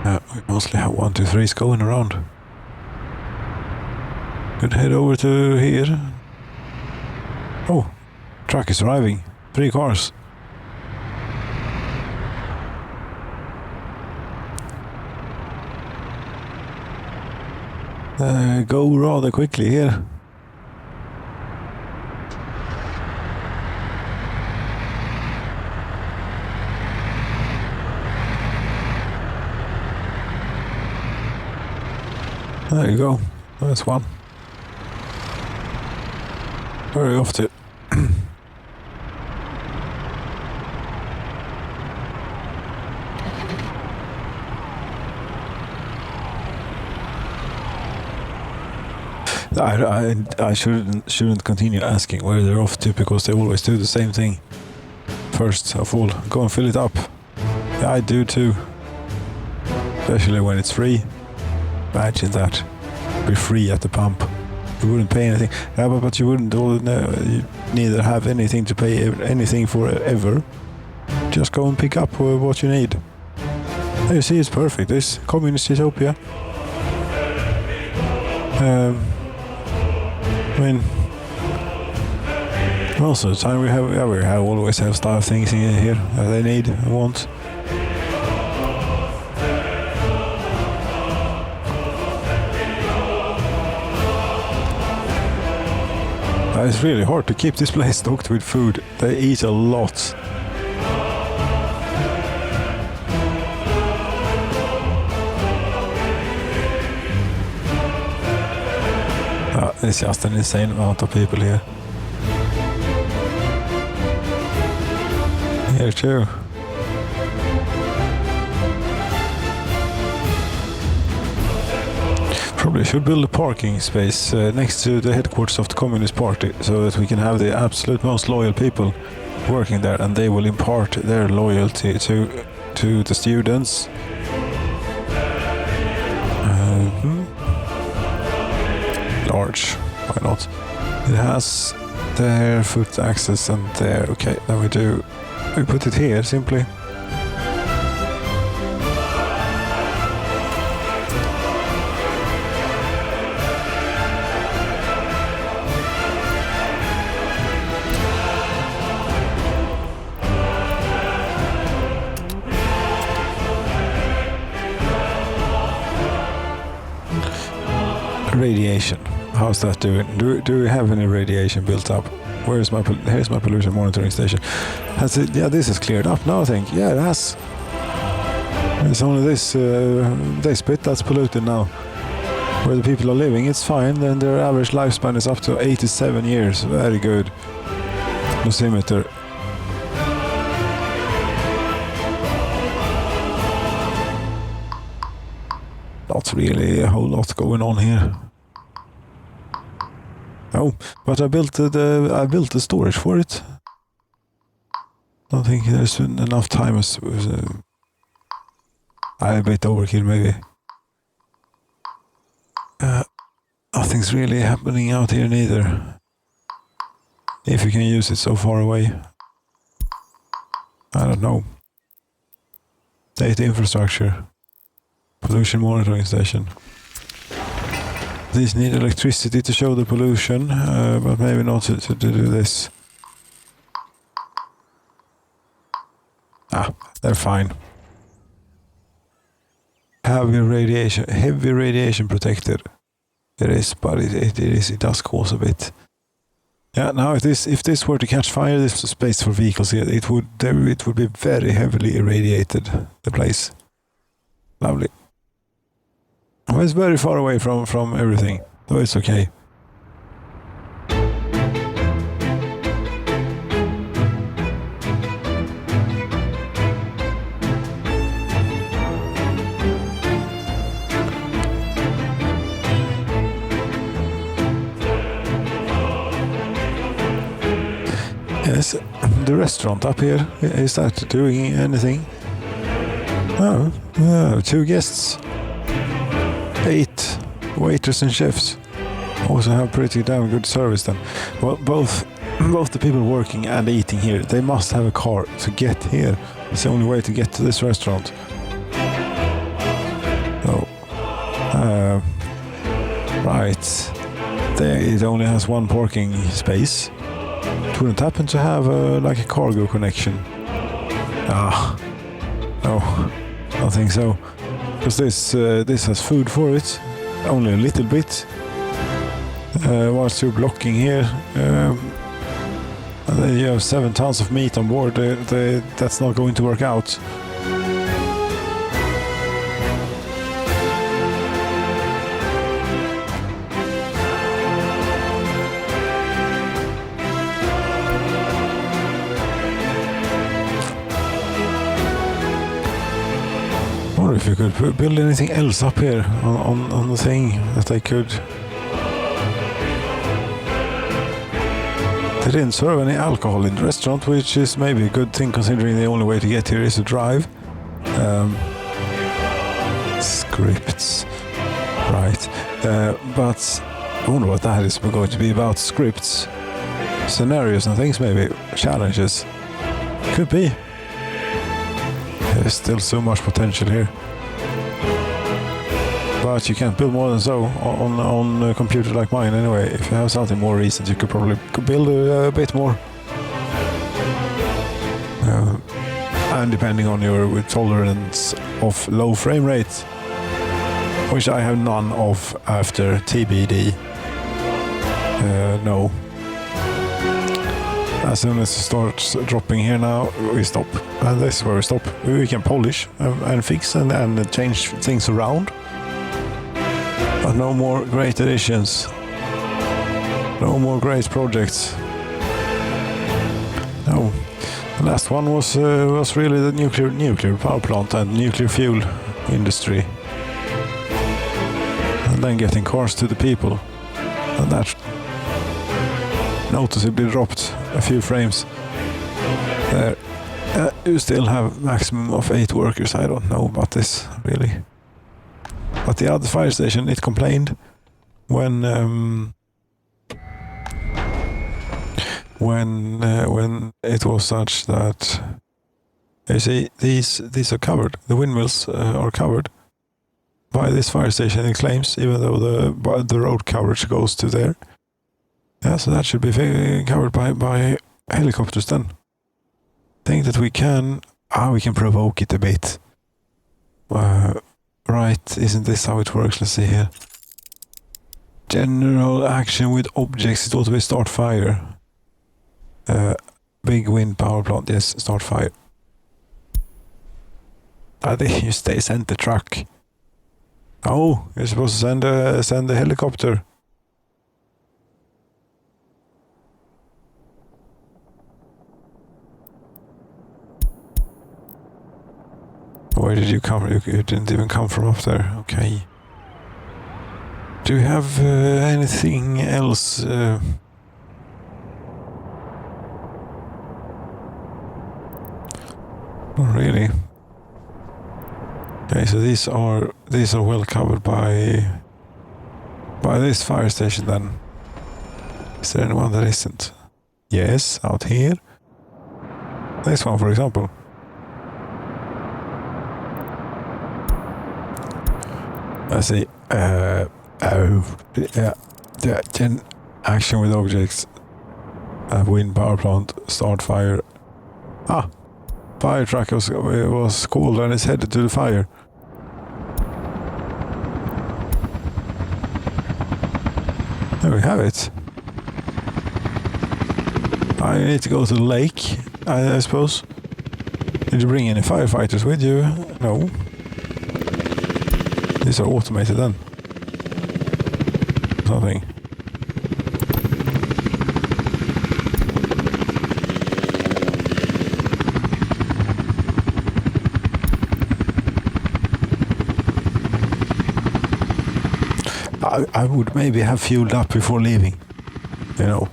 We mostly have 123s going around. Could head over to here. Oh, truck is arriving. 3 cars. go rather quickly here. There you go. That's one. Where are you off to? I shouldn't continue asking where they're off to, because they always do the same thing. First of all, go and fill it up. Yeah, I do too. Especially when it's free. Imagine that. Be free at the pump. You wouldn't pay anything. Yeah, but you wouldn't you neither have anything to pay anything for ever. Just go and pick up what you need. You see, it's perfect. This communist utopia. I mean, most of the time we always have stuff, things in here that they need and want. It's really hard to keep this place stocked with food. They eat a lot. It's just an insane amount of people here. Here too. Probably should build a parking space next to the headquarters of the Communist Party, so that we can have the absolute most loyal people working there, and they will impart their loyalty to the students. Large, why not? It has their foot access and there. Okay, then we put it here simply. Radiation. How's that doing? Do we have any radiation built up? Here's my pollution monitoring station. Has it? Yeah, this is cleared up now, I think. Yeah, it has. It's only this bit that's polluted now. Where the people are living, it's fine. Then their average lifespan is up to 87 years. Very good. Dosimeter. Not really a whole lot going on here. Oh, but I built the storage for it. Don't think there's enough time. A bit overkill maybe. Nothing's really happening out here neither. If you can use it so far away. I don't know. Data infrastructure. Pollution monitoring station. These need electricity to show the pollution, but maybe not to do this. They're fine. Heavy radiation protected. It is, but it does cause a bit. Yeah, now if this were to catch fire, this space for vehicles here, it would be very heavily irradiated, the place. Lovely. Well, it's very far away from everything, though it's okay. Yes, the restaurant up here, is that doing anything? Oh, 2 guests. 8 waiters and chefs. Also have pretty damn good service then. Well, both the people working and eating here, they must have a car to get here. It's the only way to get to this restaurant. So, right. There it only has 1 parking space. It wouldn't happen to have like a cargo connection. No, I don't think so. Because this has food for it. only a little bit. Whilst you're blocking here, and then you have 7 tons of meat on board. That's not going to work out. Or if you could build anything else up here on the thing that I could. They didn't serve any alcohol in the restaurant, which is maybe a good thing considering the only way to get here is to drive. Scripts. Right. But I wonder what that is going to be about. Scripts. Scenarios and things maybe. Challenges. Could be. There's still so much potential here. But you can't build more than so on a computer like mine anyway. If you have something more recent, you could probably build a bit more. And depending on your tolerance of low frame rate, which I have none of after TBD. No. As soon as it starts dropping here now, we stop. And this is where we stop. We can polish and fix and change things around. But no more great additions. No more great projects. No. The last one was really the nuclear power plant and nuclear fuel industry. And then getting cars to the people. And that noticeably dropped a few frames there. You still have maximum of 8 workers. I don't know about this really. But the other fire station, it complained when it was such that you see these are covered. The windmills are covered by this fire station. It claims, even though the road coverage goes to there. Yeah, so that should be covered by helicopters then. Think that we can provoke it a bit. Right, isn't this how it works? Let's see here. General action with objects, it always start fire. Big wind power plant, yes, start fire. You send the truck. Oh, you're supposed to send a helicopter. Where did you come from? You didn't even come from up there. Okay. Do you have anything else? Not really. Okay, so these are well covered by this fire station then. Is there anyone that isn't? Yes, out here. This one, for example. I see. Action with objects. Wind power plant. Start fire. Fire truck was called and is headed to the fire. There we have it. I need to go to the lake, I suppose. Did you bring any firefighters with you? No. These are automated then. Something. I would maybe have fueled up before leaving, you know.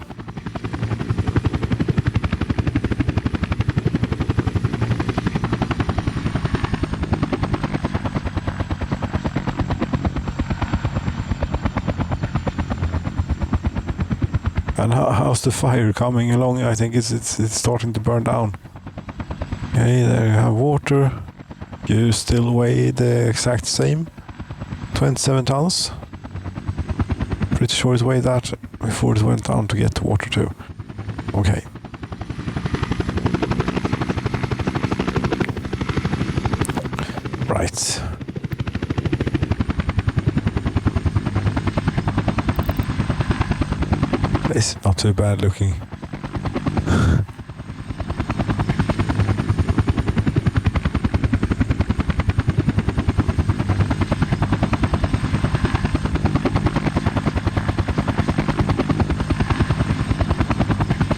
And how's the fire coming along? I think it's starting to burn down. Okay, there you have water. You still weigh the exact same, 27 tons. Pretty sure it weighed that before it went down to get water too. Okay. Right. It's not too bad looking.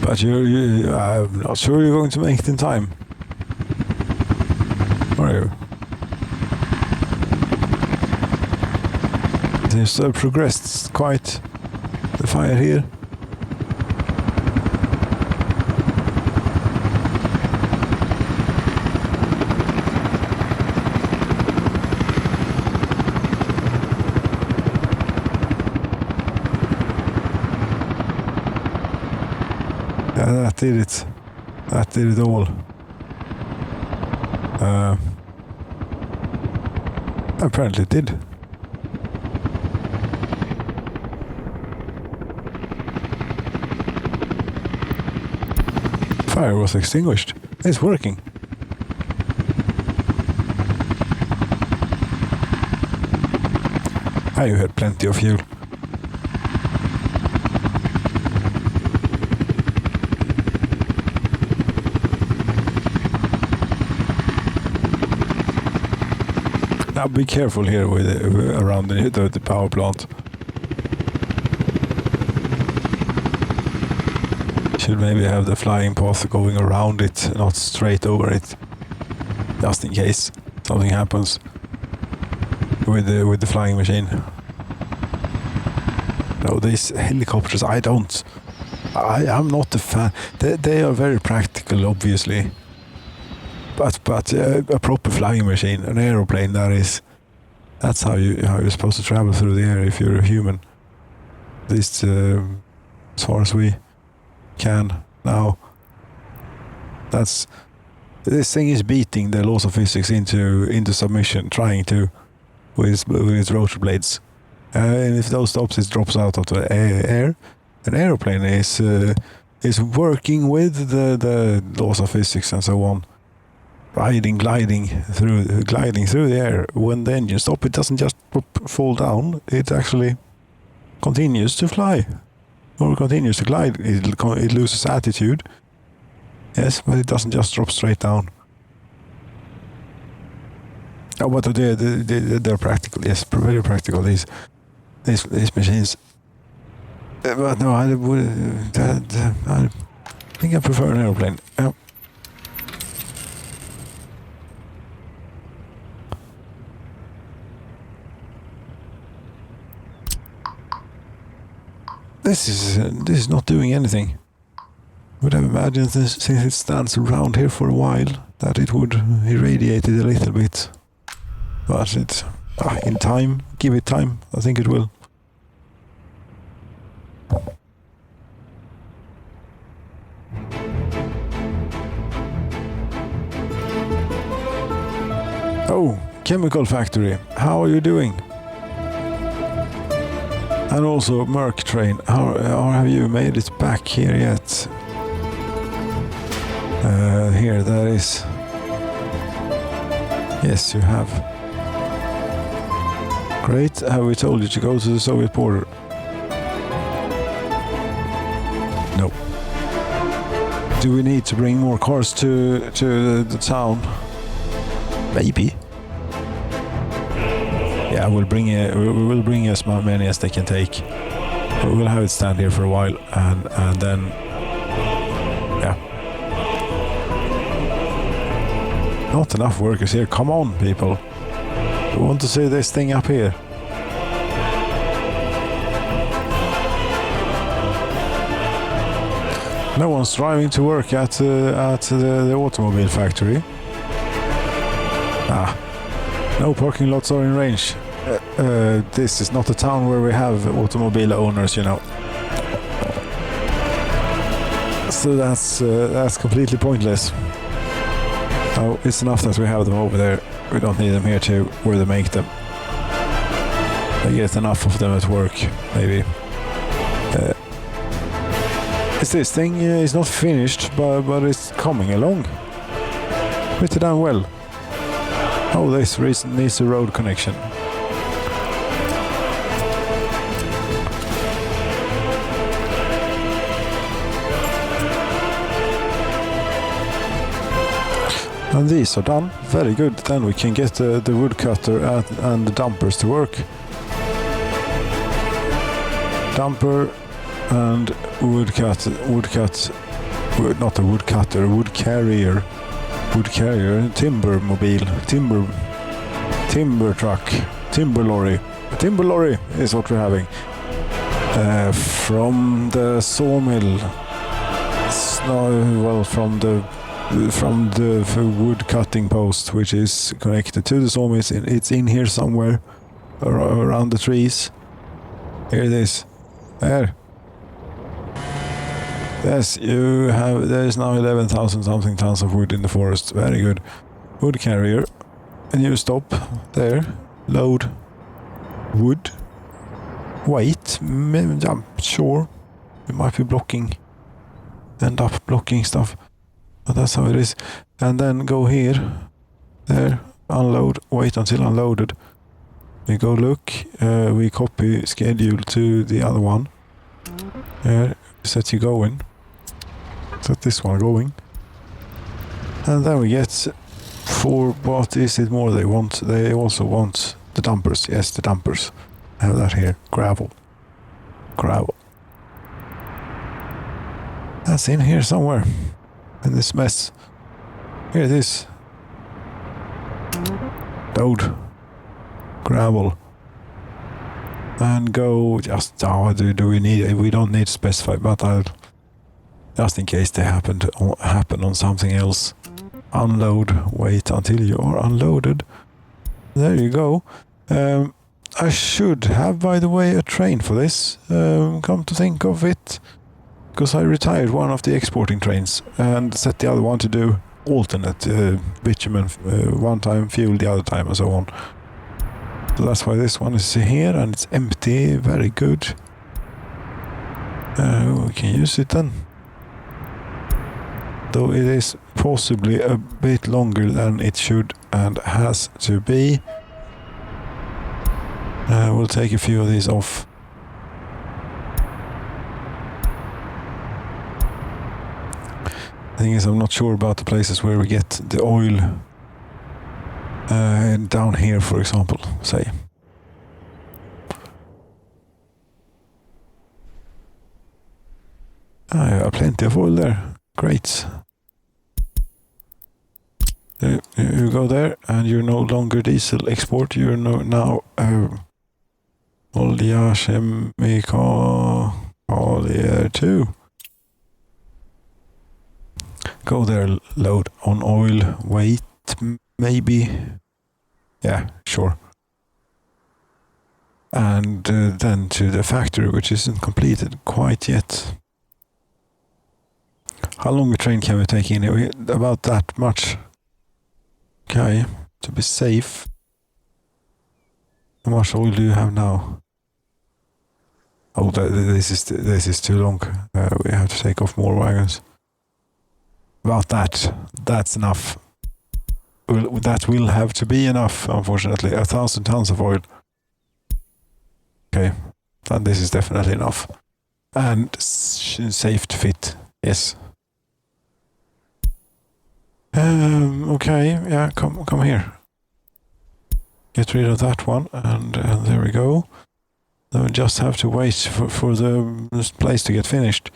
But I'm not sure you're going to make it in time. Are you? Seems to have progressed quite the fire here. Yeah, that did it. That did it all. Apparently it did. Fire was extinguished. It's working. You had plenty of fuel. Now be careful here with around the power plant. Should maybe have the flying path going around it, not straight over it, just in case something happens with the flying machine. No, these helicopters, I'm not a fan. They are very practical, obviously. But a proper flying machine, an aeroplane, that's how you're supposed to travel through the air if you're a human. At least as far as we can now. This thing is beating the laws of physics into submission, trying to with its rotor blades. And if those stops, it drops out of the air. An aeroplane is working with the laws of physics and so on. Gliding through the air. When the engine stops, it doesn't just fall down. It actually continues to fly, or continues to glide. It loses attitude. Yes, but it doesn't just drop straight down. Oh, but they're practical. Yes, very practical. These machines. But no, I think I prefer an airplane. Yeah. This is not doing anything. Would have imagined this, since it stands around here for a while, that it would irradiate it a little bit. But it's in time. Give it time. I think it will. Oh, chemical factory. How are you doing? And also Merc train. How have you made it back here yet? Here, that is. Yes, you have. Great. Have we told you to go to the Soviet border? No. Do we need to bring more cars to the town? Maybe. Yeah, we will bring as many as they can take. We will have it stand here for a while, and then, yeah. Not enough workers here. Come on, people. We want to see this thing up here. No one's driving to work at the automobile factory. No parking lots are in range. This is not a town where we have automobile owners, you know. So that's completely pointless. Oh, it's enough that we have them over there. We don't need them here too, where they make them. I get enough of them at work, maybe. This thing is not finished, but it's coming along pretty damn well. Oh, this needs a road connection. And these are done. Very good. Then we can get the woodcutter and the dumpers to work. Dumper and not a woodcutter, a wood carrier, timber mobile, timber truck, timber lorry. A timber lorry is what we're having. From the sawmill. From the wood cutting post, which is connected to the sawmill. It's in here somewhere around the trees. Here it is. There. Yes, there's now 11,000 something tons of wood in the forest. Very good. Wood carrier. And you stop there. Load. Wood. Wait. I'm sure. You might be end up blocking stuff. But that's how it is. And then go here. There. Unload. Wait until unloaded. We go look. We copy schedule to the other one. Here. Set you going. Set this one going. And then we get for what is it more they want? They also want the dumpers. Yes, the dumpers. I have that here. Gravel. That's in here somewhere. In this mess. Here it is. Load. Gravel. And go just, do we need, we don't need to specify, but I'll, just in case they happen on something else. Unload, wait until you are unloaded. There you go. I should have, by the way, a train for this, come to think of it. Because I retired one of the exporting trains and set the other one to do alternate bitumen, one time fuel the other time and so on. So that's why this one is here and it's empty. Very good. We can use it then. Though it is possibly a bit longer than it should and has to be. We'll take a few of these off. The thing is, I'm not sure about the places where we get the oil. Down here, for example, say. I have plenty of oil there. Great. You go there, and you're no longer diesel export. You're now olja kemikalier 2. Go there, load on oil, wait, maybe. Yeah, sure. And then to the factory, which isn't completed quite yet. How long a train can we take in here? About that much. Okay, to be safe. How much oil do you have now? Oh, this is too long. We have to take off more wagons. About that. That's enough. That will have to be enough, unfortunately. 1,000 tons of oil. Okay, and this is definitely enough. And safe to fit, yes. Okay, yeah, come here. Get rid of that one, and there we go. Then we just have to wait for the place to get finished.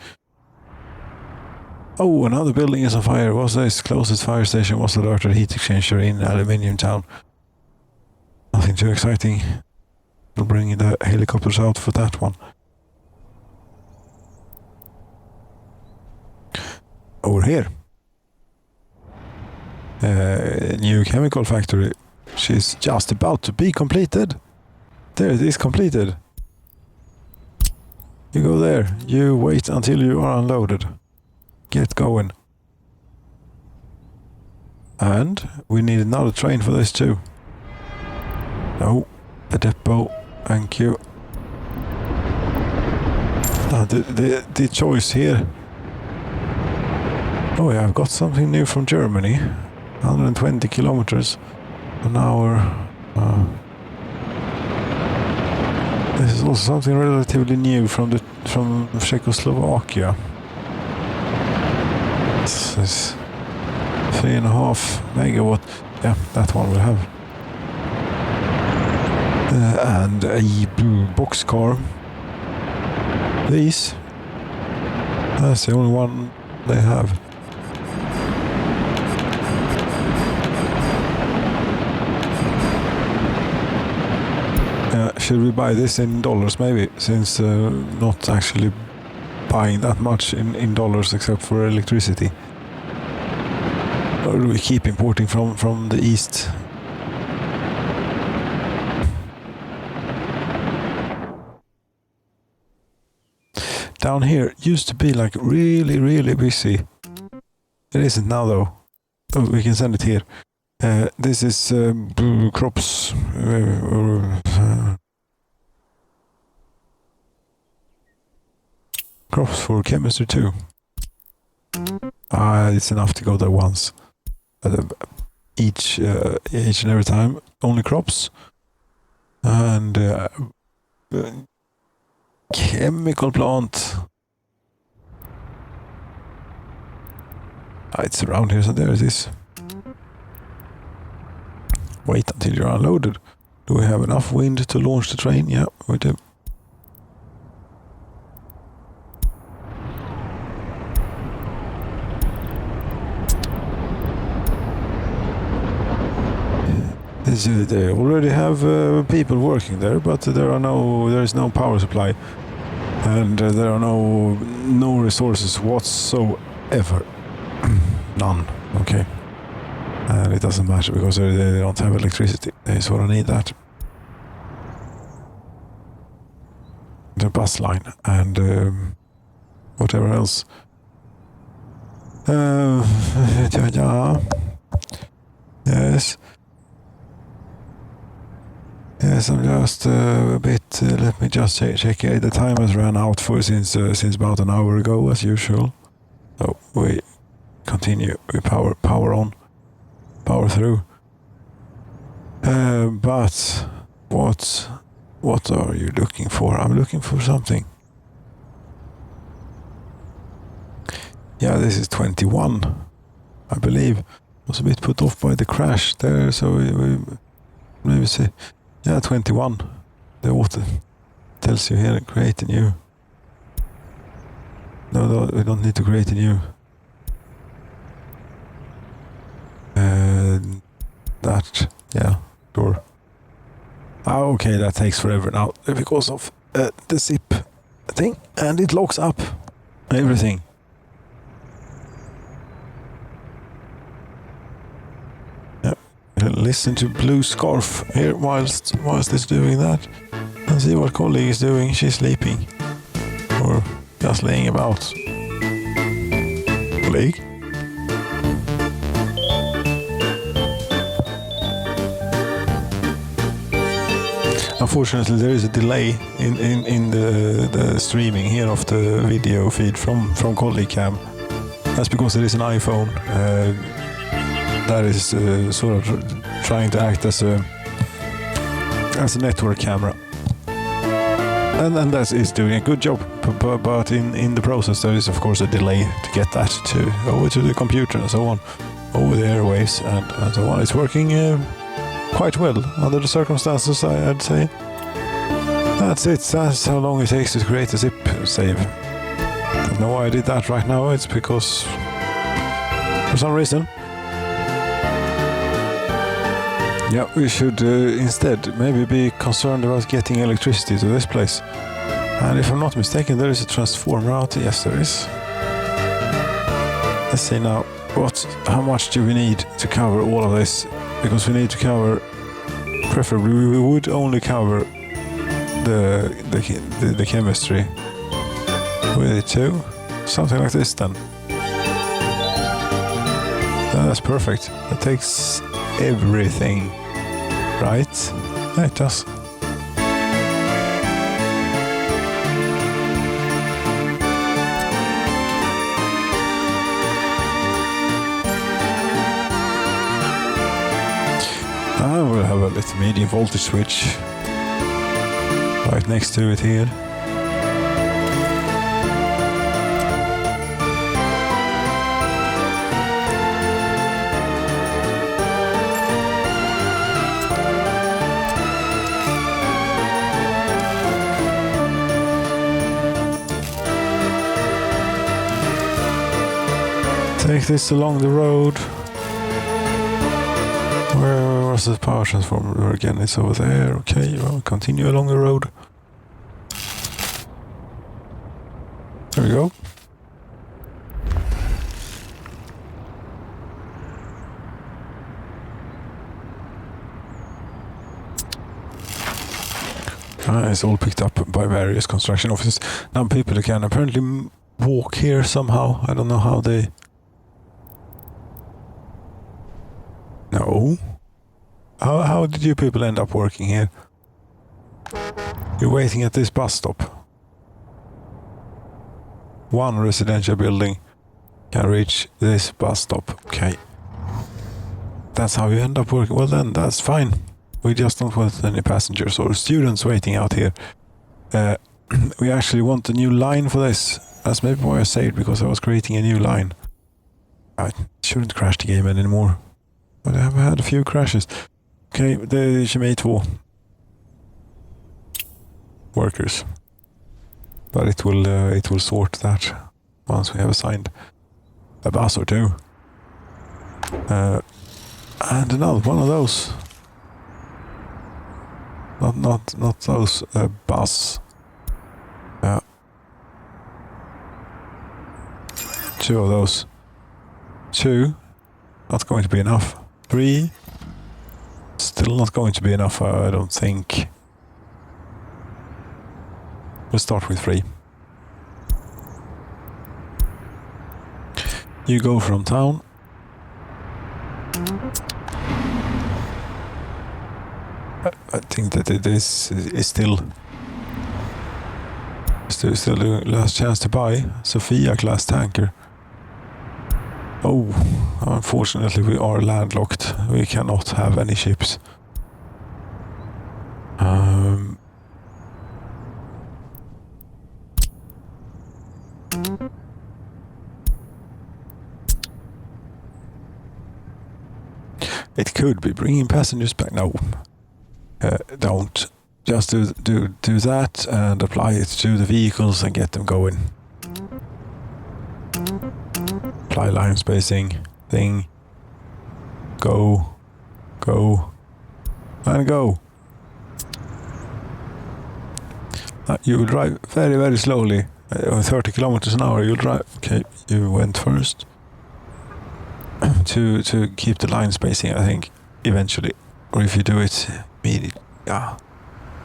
Oh, another building is on fire. Was this closest fire station was alerted heat exchanger in Aluminium Town. Nothing too exciting. We'll bring the helicopters out for that one. Over here. New chemical factory. She's just about to be completed. There it is, completed. You go there. You wait until you are unloaded. Get going. And we need another train for this too. No, the depot. Thank you. The choice here. Oh yeah, I've got something new from Germany. 120 kilometers an hour. This is also something relatively new from Czechoslovakia. This is 3.5 megawatt. Yeah, that one will have. And a boxcar. These. That's the only one they have. Should we buy this in dollars maybe, since not actually buying that much in dollars except for electricity? Or do we keep importing from the east? Down here used to be like really busy. It isn't now though. Oh, we can send it here. This is crops. Crops for chemistry too. It's enough to go there once. Each and every time. Only crops. And chemical plant. It's around here, so there it is. Wait until you're unloaded. Do we have enough wind to launch the train? Yeah, we do. They already have people working there, but there is no power supply, and there are no resources whatsoever. None. Okay. And it doesn't matter because they don't have electricity. They sort of need that. The bus line and whatever else. Yeah. Yes. Yes, I'm just a bit. Let me just check. The time has run out since about an hour ago, as usual. So we continue. We power on, power through. But what are you looking for? I'm looking for something. Yeah, this is 21, I believe. Was a bit put off by the crash there, so we maybe say. Yeah, 21. The auto tells you here, create a new. No, we don't need to create a new. That, yeah, sure. Okay, that takes forever now because of the zip thing, and it locks up everything. Listen to Blue Scarf here whilst it's doing that, and see what colleague is doing. She's sleeping or just laying about. Colleague? Unfortunately, there is a delay in the streaming here of the video feed from colleague cam. That's because there is an iPhone that is sort of trying to act as a network camera, and that is doing a good job. But in the process, there is of course a delay to get that over to the computer and so on, over the airwaves and so on. It's working quite well under the circumstances, I'd say. That's it. That's how long it takes to create a zip save. I don't know why I did that right now. It's because for some reason. Yeah, we should instead maybe be concerned about getting electricity to this place. And if I'm not mistaken, there is a transformer out. Yes, there is. Let's see now, how much do we need to cover all of this? Because we need to cover, preferably we would only cover the chemistry with it too. Something like this then. That's perfect. That takes everything. Right? Yeah, it does. I will have a little medium voltage switch right next to it here. Take this along the road. Where was the power transformer again? It's over there. Okay, well, continue along the road. There we go. It's all picked up by various construction offices. Now people can apparently walk here somehow. I don't know how they... No. How did you people end up working here? You're waiting at this bus stop. One residential building can reach this bus stop. Okay. That's how you end up working. Well then, that's fine. We just don't want any passengers or students waiting out here. We actually want a new line for this. That's maybe why I saved, because I was creating a new line. I shouldn't crash the game anymore. But I have had a few crashes. Okay, det är 22 workers. But it will sort that once we have assigned a bus or two. And another one of those. Not those bus. Two of those. Two. Not going to be enough. 3. Still not going to be enough, I don't think. We'll start with 3. You go from town. I think that it is still the last chance to buy Sofia class tanker. Oh, unfortunately we are landlocked. We cannot have any ships. It could be bringing passengers back. No, don't. Just do that and apply it to the vehicles and get them going. Apply line spacing thing. Go, and go. You will drive very, very slowly. 30 kilometers an hour. You'll drive. Okay, you went first. to keep the line spacing, I think, eventually. Or if you do it immediately. Yeah.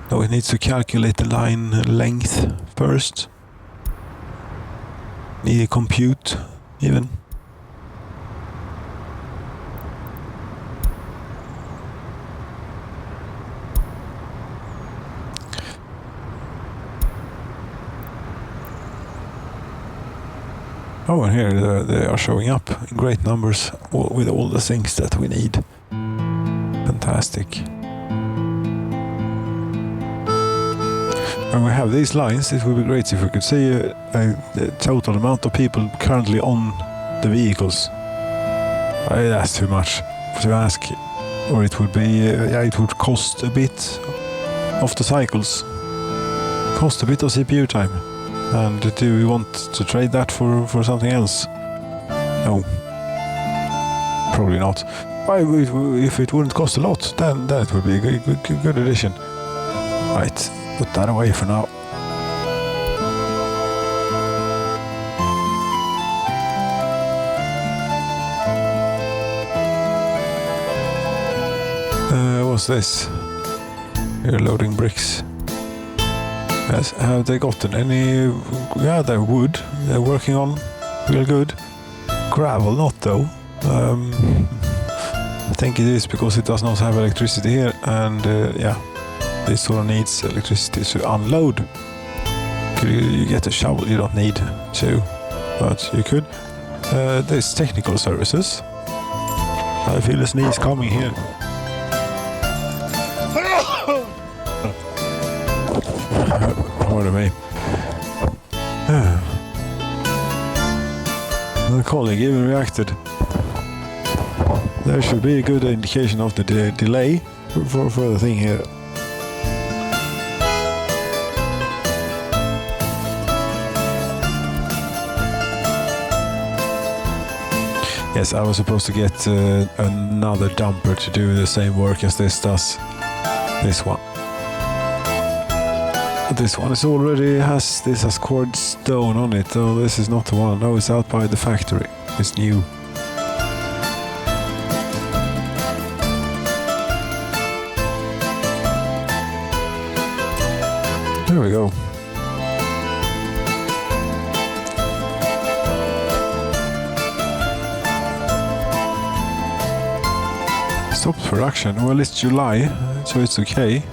No, it needs to calculate the line length first. Need a compute, even. Oh, and here they are showing up in great numbers with all the things that we need. Fantastic. When we have these lines, it would be great if we could see the total amount of people currently on the vehicles. That's too much to ask. Or it would be, it would cost a bit of the cycles. Cost a bit of CPU time. And do we want to trade that for something else? No. Probably not. Why, if it wouldn't cost a lot, then it would be a good addition. Right, put that away for now. What's this? You're loading bricks. Yes, have they gotten any? Yeah, they're wood. They're working on real good. Gravel, not though. I think it is because it does not have electricity here, and yeah, this sort of needs electricity to unload. You get a shovel, you don't need to, but you could. There's technical services. I feel a sneeze coming here. Pardon me. The colleague even reacted. There should be a good indication of the delay for the thing here. Yes, I was supposed to get another dumper to do the same work as this does. This one. This one is already has quartz stone on it. Oh, this is not the one. No, it's out by the factory. It's new. There we go. Stopped production. Well, it's July, so it's okay.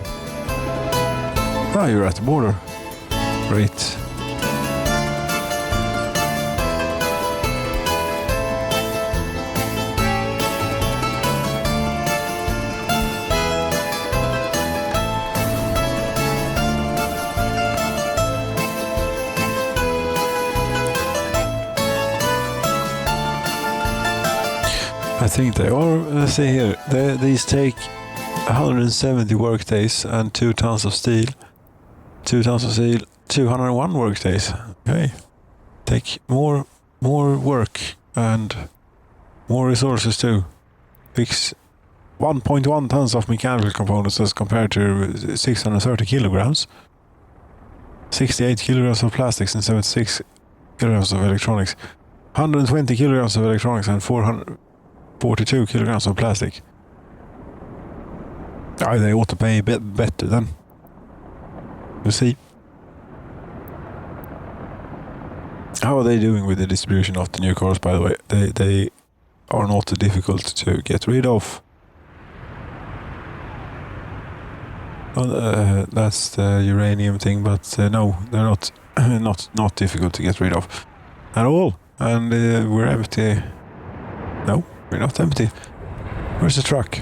Ah, you're at the border. Great. I think they are, let's see here, these take 170 work days and 2 tons of steel. 2 tons of steel, 201 work days. Okay. Take more work and more resources too. Fix 1.1 tons of mechanical components as compared to 630 kilograms. 68 kilograms of plastics and 76 kilograms of electronics. 120 kilograms of electronics and 442 kilograms of plastic. They ought to pay a bit better then. We'll see. How are they doing with the distribution of the new cars, by the way? They are not difficult to get rid of. Well, that's the uranium thing, but no, they're not difficult to get rid of at all. And we're empty. No, we're not empty. Where's the truck?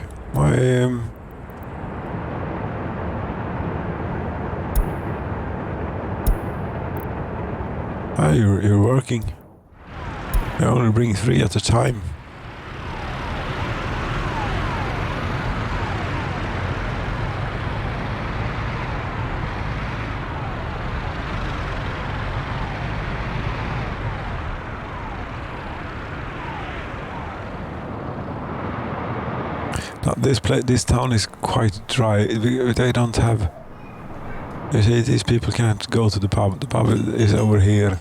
You're working. I only bring 3 at a time. Now this town is quite dry. They don't have. You see, these people can't go to the pub. The pub is over here.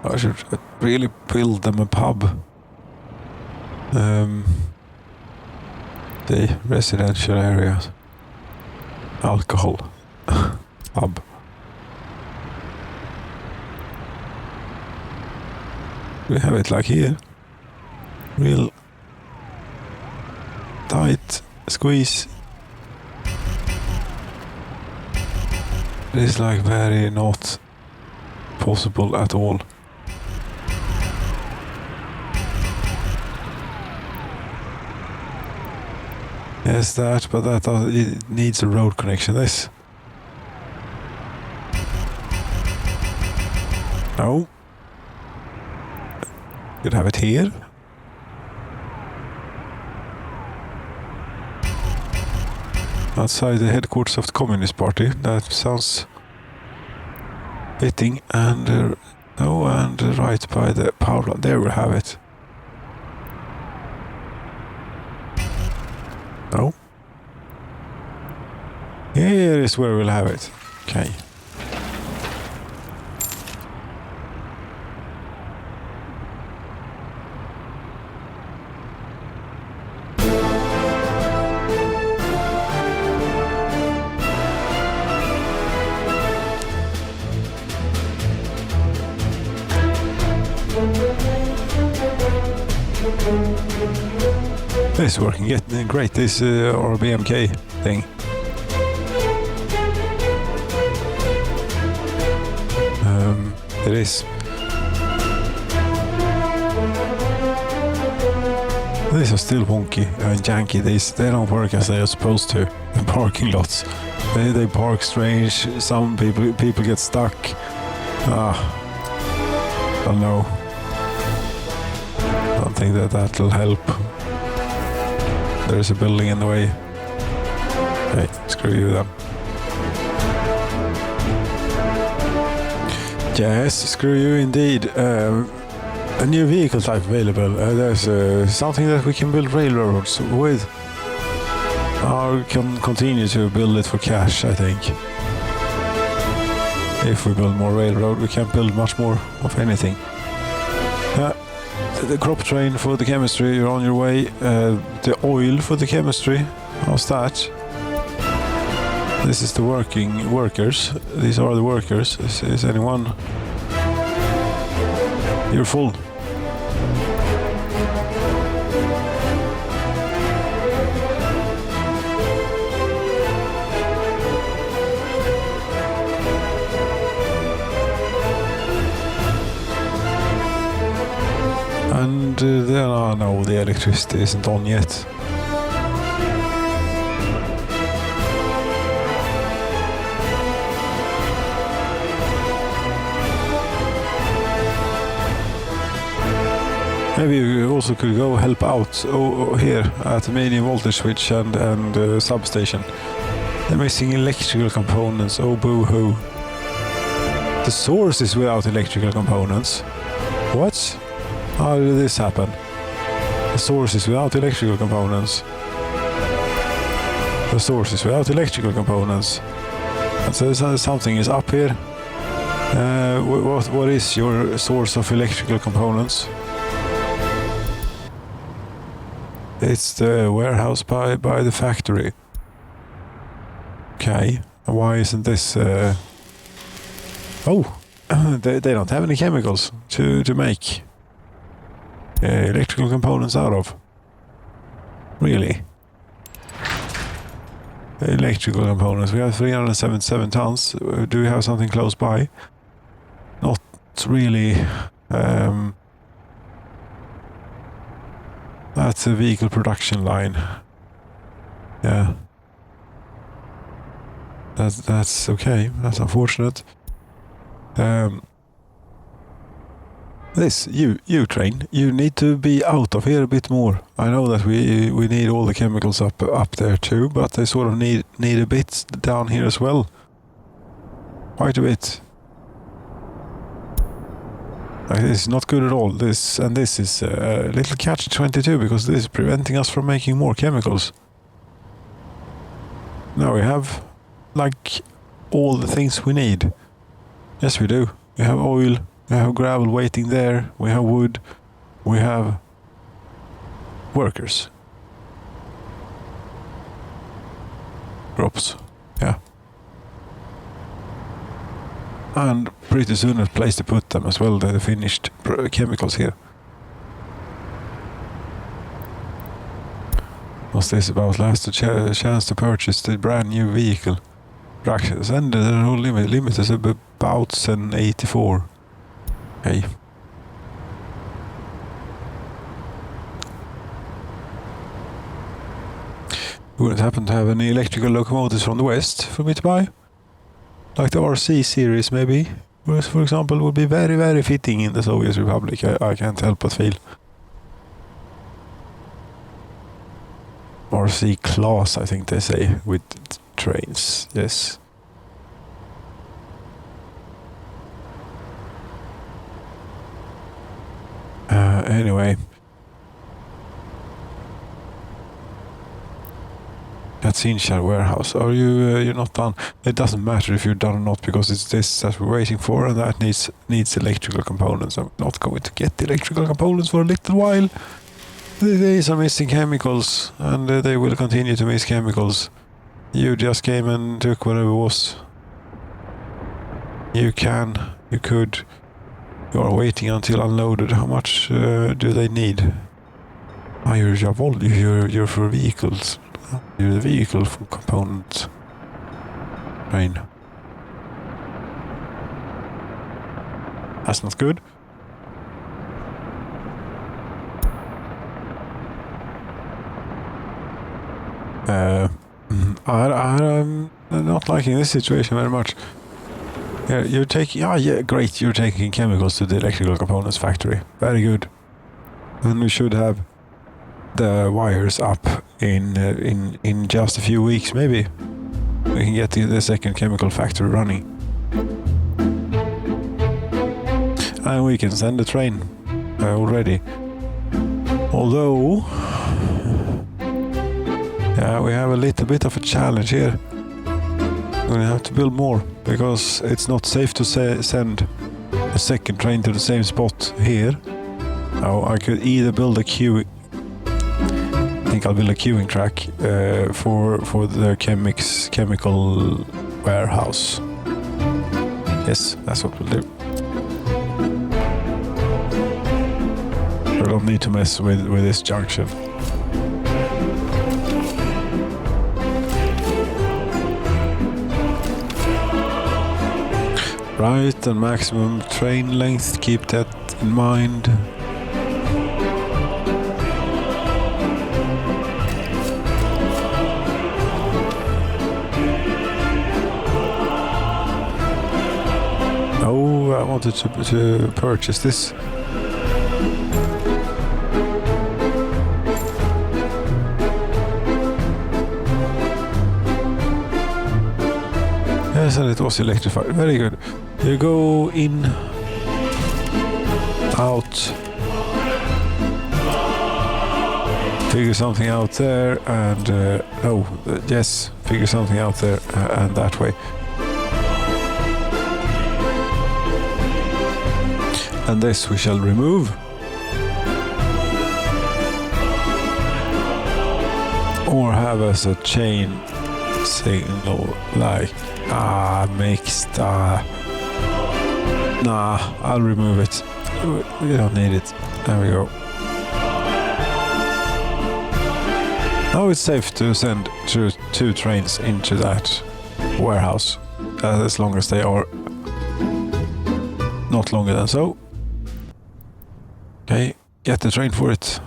I should really build them a pub. The residential areas. Alcohol. Pub. We have it like here. Real tight squeeze. It is like very not possible at all. Yes, that, but that it needs a road connection. This. No. Could have it here. Outside the headquarters of the Communist Party. That sounds fitting. And and right by the power plant. There we have it. No. Here is where we'll have it. Okay. This is working great, this RBMK thing. It is. These are still wonky and janky. They don't work as they are supposed to in parking lots. They park strange. Some people get stuck. I don't know. I don't think that'll help. There's a building in the way. Okay, screw you then. Yes, screw you indeed. a new vehicle type available. There's something that we can build railroads with. We can continue to build it for cash, I think. If we build more railroad, we can build much more of anything. The crop train for the chemistry, you're on your way. The oil for the chemistry, how's that? This is the workers. These are the workers. Is anyone? You're full. And no, the electricity isn't on yet. Maybe you also could go help out here at the medium voltage switch and substation. They're missing electrical components. Oh, boo-hoo. The source is without electrical components. What? How did this happen? The source is without electrical components. The source is without electrical components. And so something is up here. What is your source of electrical components? It's the warehouse by the factory. Okay, why isn't this... Oh, they don't have any chemicals to make electrical components out of. Really? Electrical components. We have 377 tons. Do we have something close by? Not really. That's a vehicle production line. Yeah. That's okay. That's unfortunate. You train. You need to be out of here a bit more. I know that we need all the chemicals up there too, but they sort of need a bit down here as well. Quite a bit. Like, this is not good at all. This is a little catch-22 because this is preventing us from making more chemicals. Now we have like all the things we need. Yes, we do. We have oil. We have gravel waiting there. We have wood. We have workers. Crops. Yeah. And pretty soon a place to put them as well, the finished chemicals here. What's this about? Last chance to purchase the brand new vehicle. Fractions and the whole limit is about 784. Okay. You wouldn't happen to have any electrical locomotives from the west for me to buy? Like the RC series, maybe? For example, would be very, very fitting in the Soviet Republic. I can't help but feel. RC class, I think they say, with trains. Yes. Anyway. That's Inshar warehouse. Are you're not done? It doesn't matter if you're done or not because it's this that we're waiting for, and that needs electrical components. I'm not going to get the electrical components for a little while. These are missing chemicals, and they will continue to miss chemicals. You just came and took whatever was. You could. You are waiting until unloaded. How much do they need? Ah, you're for vehicles. You're the vehicle for component train. That's not good. I'm not liking this situation very much. Yeah, you're taking. Yeah, great. You're taking chemicals to the electrical components factory. Very good. And we should have the wires up in just a few weeks, maybe. We can get the second chemical factory running. And we can send a train already. Although, yeah, we have a little bit of a challenge here. We're gonna have to build more because it's not safe to send a second train to the same spot here. Now I could either build a queuing. I think I'll build a queuing track for the chemical warehouse. Yes, that's what we'll do. We don't need to mess with this junction. Right, and maximum train length, keep that in mind. Oh, I wanted to purchase this. Yes, and it was electrified. Very good. You go in, out, figure something out there, and yes, figure something out there and that way. And this we shall remove. Or have as a chain signal, like mixed. Nah, I'll remove it. We don't need it. There we go. Now it's safe to send two trains into that warehouse, as long as they are not longer than so. Okay, get the train for it.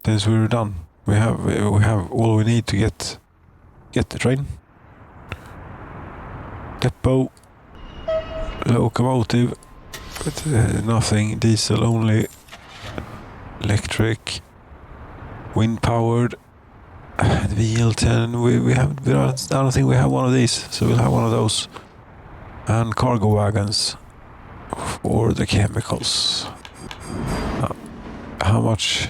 Since we're done, we have all we need to get the train. Depot, locomotive, but nothing. Diesel only. Electric, wind powered. VL10. We have. I don't think we have one of these, so we'll have one of those. And cargo wagons for the chemicals. How much?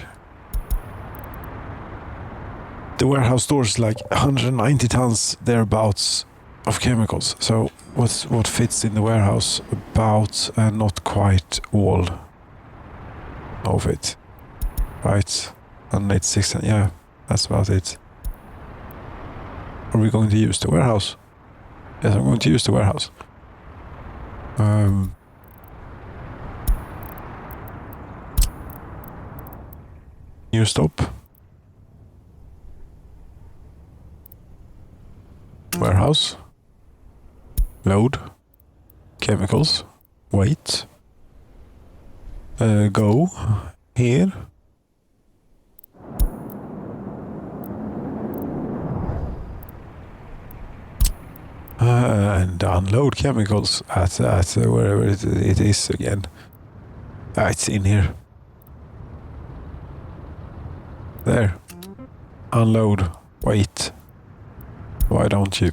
The warehouse stores like 190 tons thereabouts of chemicals. So what fits in the warehouse? About and not quite all of it, right? And it's 6. Yeah, that's about it. Are we going to use the warehouse? Yes, I'm going to use the warehouse. New stop. Warehouse. Load. Chemicals. Wait. Go. Here. And unload chemicals at wherever it is again. It's in here. There. Unload. Wait. Why don't you?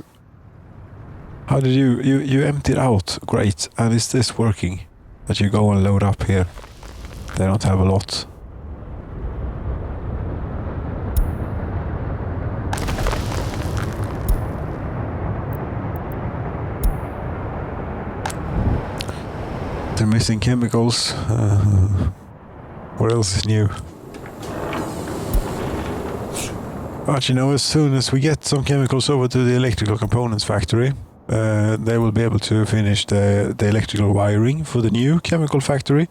How did you emptied out? Great. And is this working? That you go and load up here? They don't have a lot. They're missing chemicals. What else is new? But you know, as soon as we get some chemicals over to the electrical components factory, they will be able to finish the electrical wiring for the new chemical factory.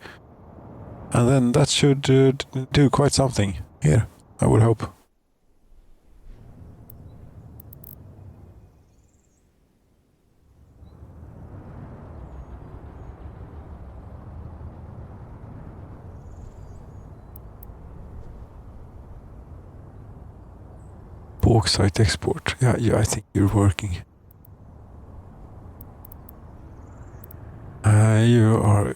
And then that should do quite something here, I would hope. Bauxite export. Yeah, I think you're working. You are...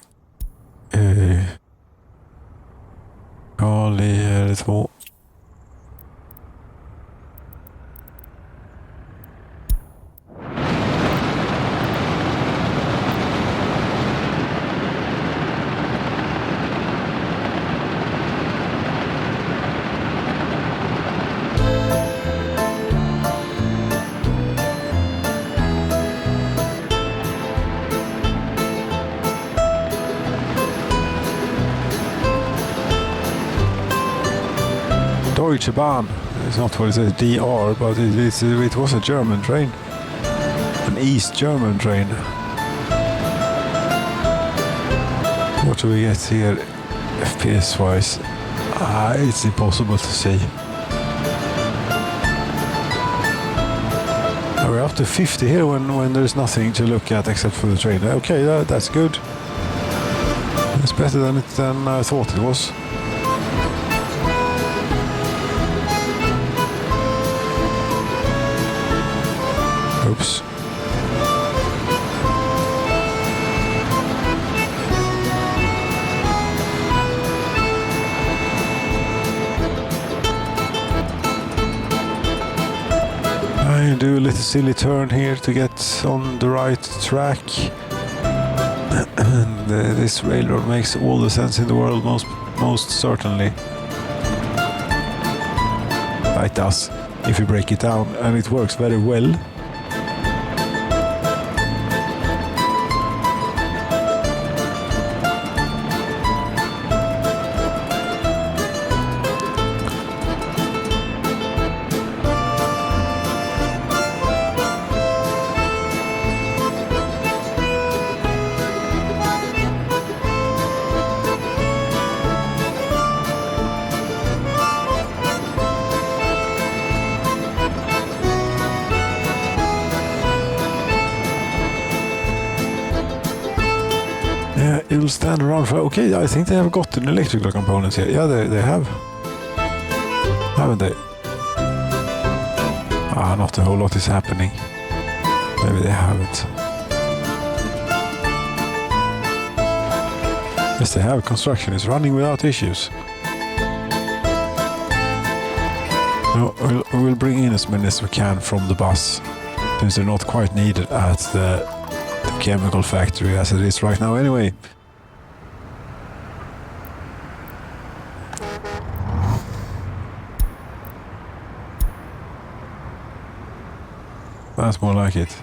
Kali 2. Deutsche Bahn. It's not what it says, DR, but it was a German train. An East German train. What do we get here, FPS-wise? It's impossible to see. We're up to 50 here when there's nothing to look at except for the train. Okay, that's good. It's better than I thought it was. Oops. I do a little silly turn here to get on the right track. And this railroad makes all the sense in the world, most certainly. It does, if you break it down, and it works very well. It'll stand around for... Okay, I think they have gotten electrical components here. Yeah, they have. Haven't they? Not a whole lot is happening. Maybe they haven't. Yes, they have. Construction is running without issues. No, we'll bring in as many as we can from the bus, since they're not quite needed at the chemical factory as it is right now anyway. That's more like it.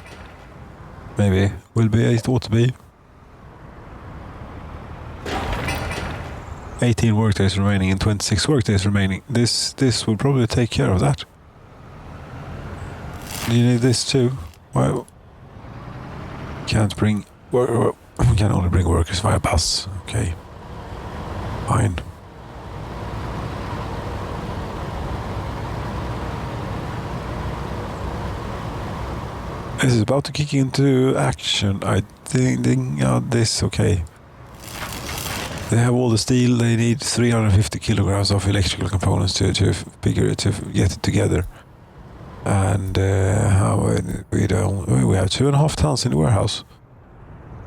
Maybe. Will be. It ought to be. 18 workdays remaining and 26 workdays remaining. This will probably take care of that. Do you need this too? Well, can't bring... We can only bring workers via bus. Okay. Fine. This is about to kick into action. I think this, okay. They have all the steel. They need 350 kilograms of electrical components to get it together. And we have 2.5 tons in the warehouse.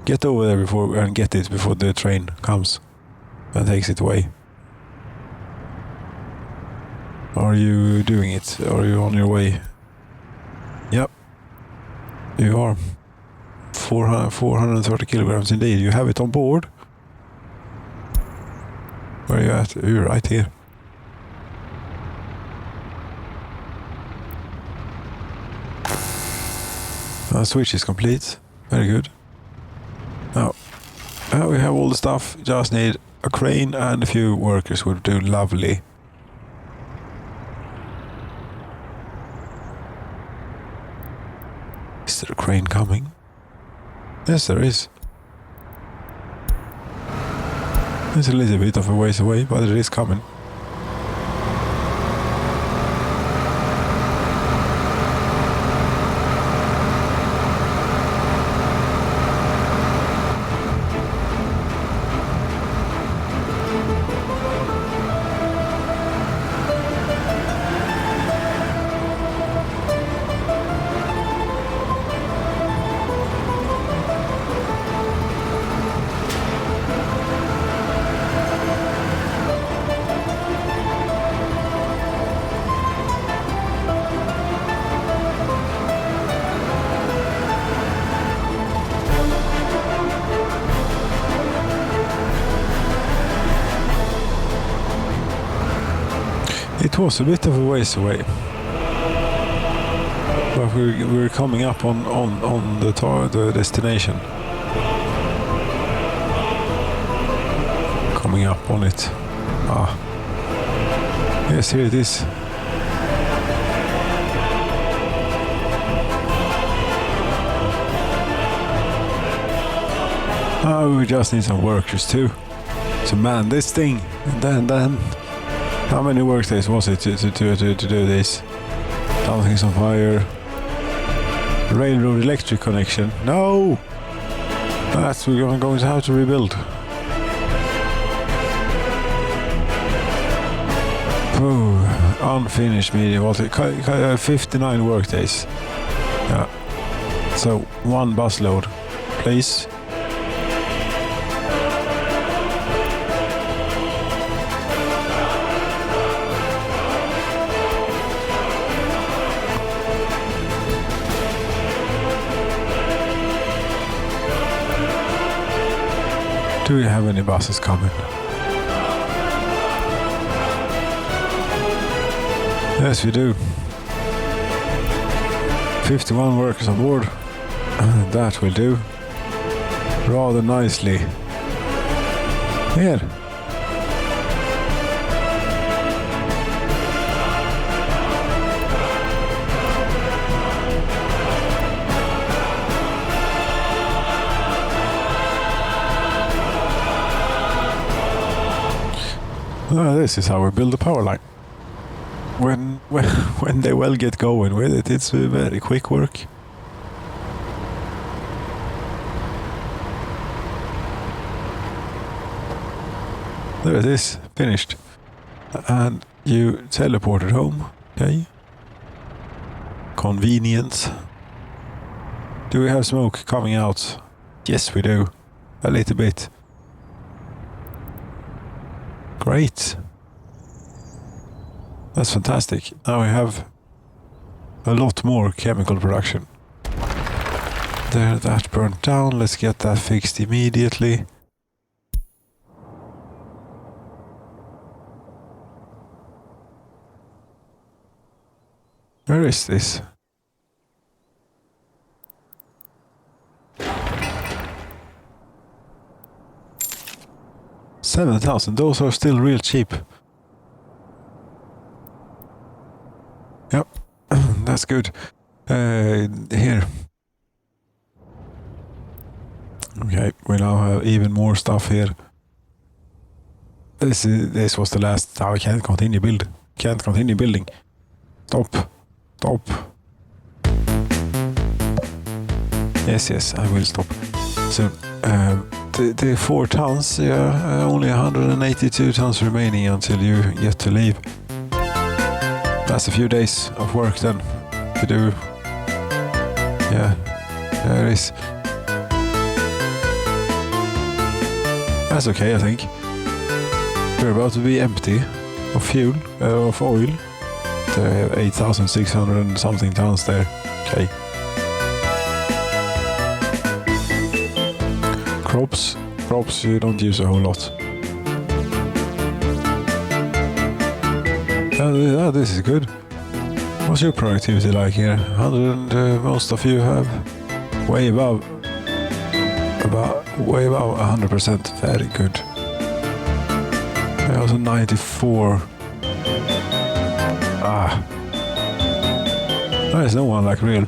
Get over there and get it before the train comes and takes it away. Are you doing it? Are you on your way? Yep. You are. 430 kilograms indeed. You have it on board. Where are you at? You're right here. Switch is complete. Very good. Now we have all the stuff. Just need a crane and a few workers would do lovely. Is there a crane coming? Yes, there is. It's a little bit of a ways away, but it is coming. It was a bit of a ways away, but we're coming up on the destination. Coming up on it. Yes, here it is. Oh, we just need some workers too to man this thing. And then how many workdays was it to do this? Something's on fire. Railroad electric connection. No! That's we're going to have to rebuild. Oh, unfinished media water. 59 workdays. Yeah. So 1 bus load, please. Do we have any buses coming? Yes, we do. 51 workers on board. That will do. Rather nicely. Here. This is how we build a power line. When they well get going with it, it's very quick work. There it is, finished. And you teleported home, okay? Convenience. Do we have smoke coming out? Yes, we do. A little bit. Great. That's fantastic. Now we have a lot more chemical production. There, that burnt down. Let's get that fixed immediately. Where is this? $7,000. Those are still real cheap. Yep, that's good. Here. Okay, we now have even more stuff here. This was the last. Oh, I can't continue build. Can't continue building. Stop. Stop. Yes, I will stop. So, the 4 tons, yeah, only 182 tons remaining until you get to leave. That's a few days of work then to do. Yeah, there it is. That's okay, I think. We're about to be empty of fuel, of oil. They have 8,600 and something tons there. Okay. Crops you don't use a whole lot. This is good. What's your productivity like here? 100 and most of you have way above 100%. Very good. I also 94. There's no one like real.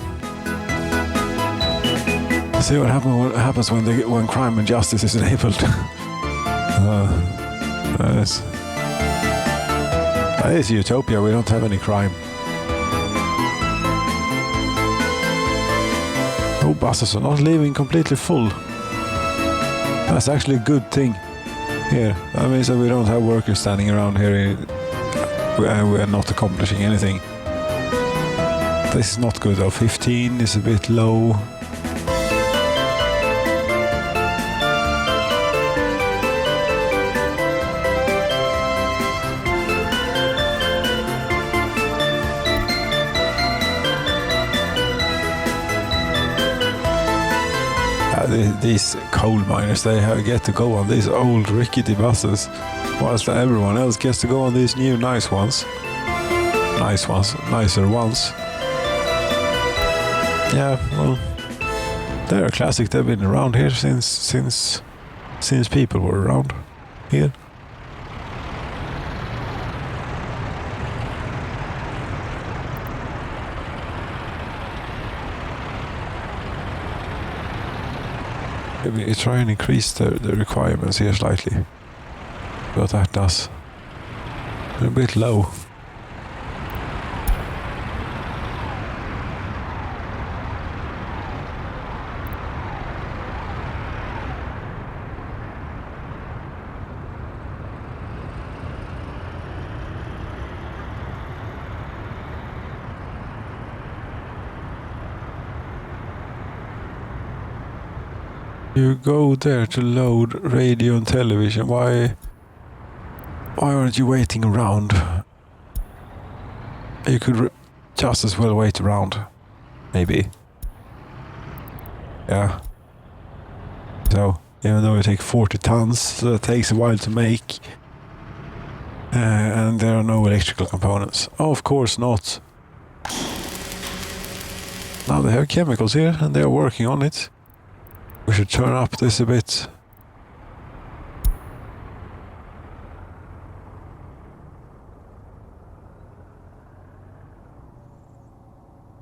See what happens when crime and justice is enabled. It's utopia. We don't have any crime. Oh, buses are not leaving completely full. That's actually a good thing. Here, that means that we don't have workers standing around here. We are not accomplishing anything. This is not good though. 15 is a bit low. These coal miners, they get to go on these old rickety buses, whilst everyone else gets to go on these new nicer ones. Yeah, well, they're a classic. They've been around here since people were around here. we try and increase the requirements here slightly. What that does. They're a bit low. You go there to load radio and television. Why aren't you waiting around? You could just as well wait around. Maybe. Yeah. So, even though it takes 40 tons, so it takes a while to make. And there are no electrical components. Oh, of course not. Now they have chemicals here and they are working on it. We should turn up this a bit.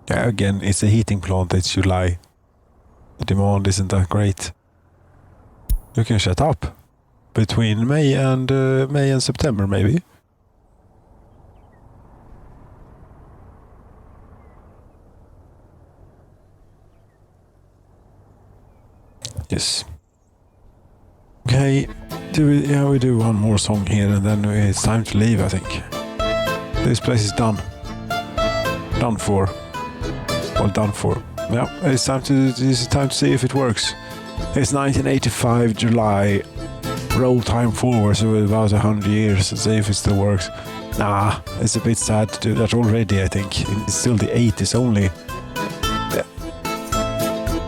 Yeah, again, it's a heating plant, it's July. The demand isn't that great. You can shut up between May and September, maybe. Yes. Okay, we do one more song here and then it's time to leave, I think. This place is done. Done for. Well, done for. Yeah, it's time to see if it works. It's 1985 July. Roll time forward, so about 100 years, and see if it still works. Nah, it's a bit sad to do that already, I think. It's still the 80s only.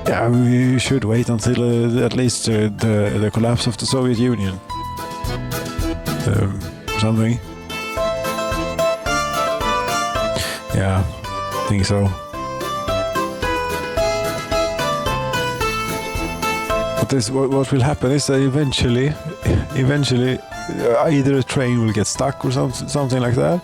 Yeah, we should wait until at least the collapse of the Soviet Union. Something. Yeah, I think so. But what will happen is that eventually, either a train will get stuck or something like that.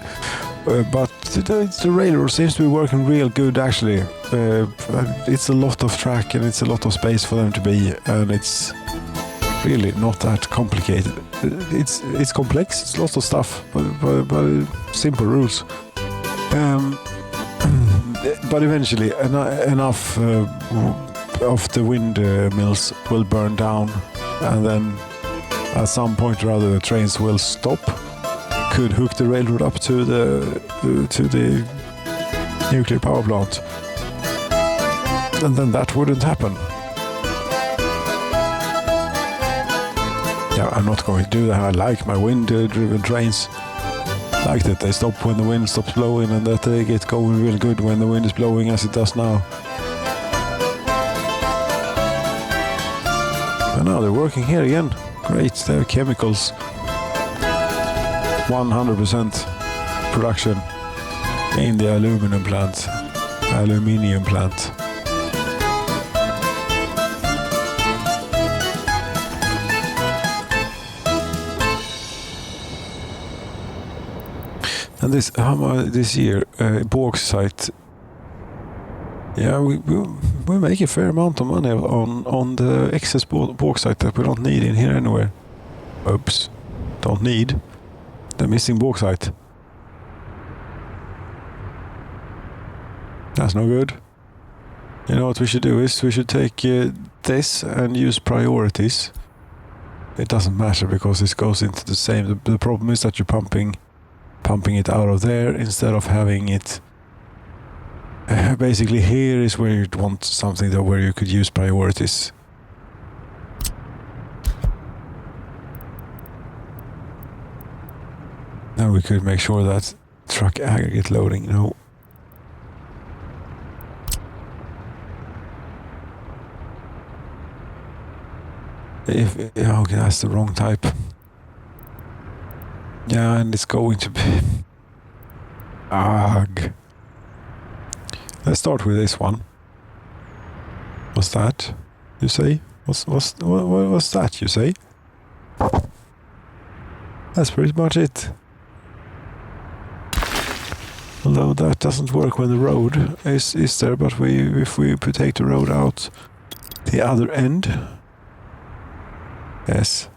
But the railroad seems to be working real good, actually. It's a lot of track and it's a lot of space for them to be, and it's really not that complicated. It's complex. It's lots of stuff, but simple rules. But eventually, enough of the windmills will burn down, and then at some point or other, the trains will stop. Could hook the railroad up to the nuclear power plant, and then that wouldn't happen. Yeah, I'm not going to do that. I like my wind-driven trains. I like that they stop when the wind stops blowing, and that they get going real good when the wind is blowing, as it does now. And now they're working here again. Great, they have chemicals. 100% production in the aluminium plant. And this year, bauxite. Yeah, we make a fair amount of money on the excess bauxite that we don't need in here anywhere. Oops, don't need. The missing bauxite. That's no good. You know what we should do is we should take this and use priorities. It doesn't matter because this goes into the same. The problem is that you're pumping it out of there instead of having it. Basically, here is where you'd want something where you could use priorities. Now we could make sure that truck aggregate loading, Okay, that's the wrong type. Yeah, and it's going to be... Let's start with this one. What's that, you say? What's that, you say? That's pretty much it. Although that doesn't work when the road is there, but if we take the road out the other end, Yes.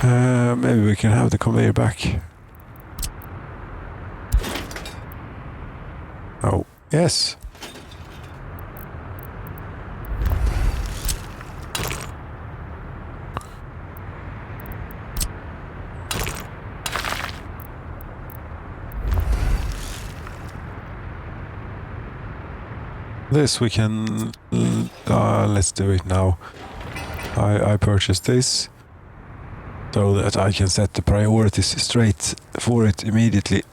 Maybe we can have the conveyor back. Oh, yes. This we can... let's do it now. I purchased this so that I can set the priorities straight for it immediately.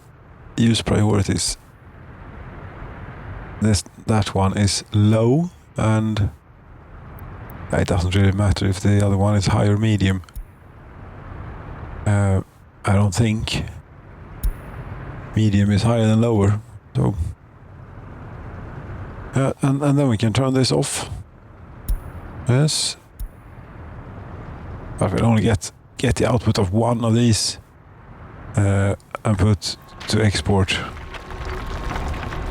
Use priorities. That one is low, and it doesn't really matter if the other one is high or medium. I don't think medium is higher than lower, so and then we can turn this off. Yes, but we'll only get the output of one of these and put to export.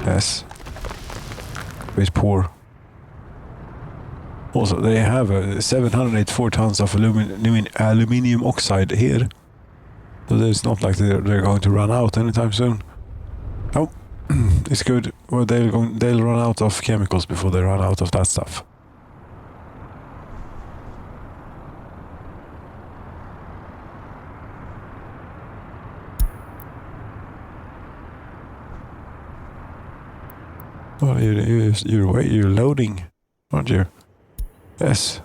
Yes, it's poor. Also, they have 784 tons of aluminium oxide here, so it's not like they're going to run out anytime soon. Oh, it's good. Well, they'll run out of chemicals before they run out of that stuff. Well, you're loading, aren't you? Yes.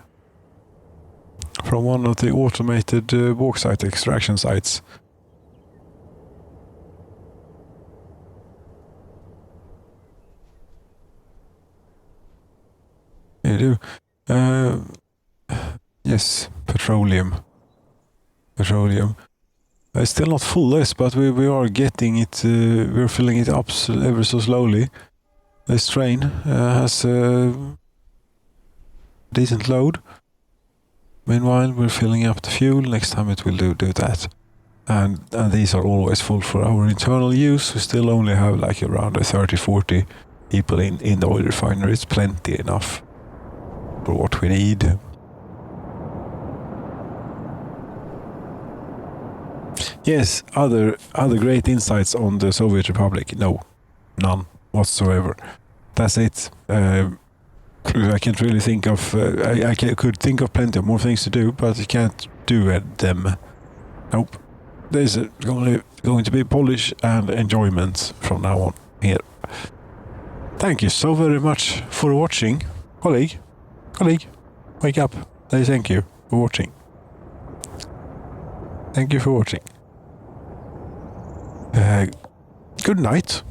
From one of the automated bauxite extraction sites. You do. Yes, petroleum. It's still not full, yes, but we are getting it. We're filling it up ever so slowly. This train has a decent load. Meanwhile, we're filling up the fuel. Next time it will do that. And these are always full for our internal use. We still only have like around 30-40 people in the oil refinery. It's plenty enough for what we need. Yes, other great insights on the Soviet Republic? No, none whatsoever. That's it. I can't really think of... I could think of plenty of more things to do, but I can't do them. Nope. There's going to be polish and enjoyment from now on here. Thank you so very much for watching. Colleague, wake up. Say thank you for watching. Thank you for watching. Good night.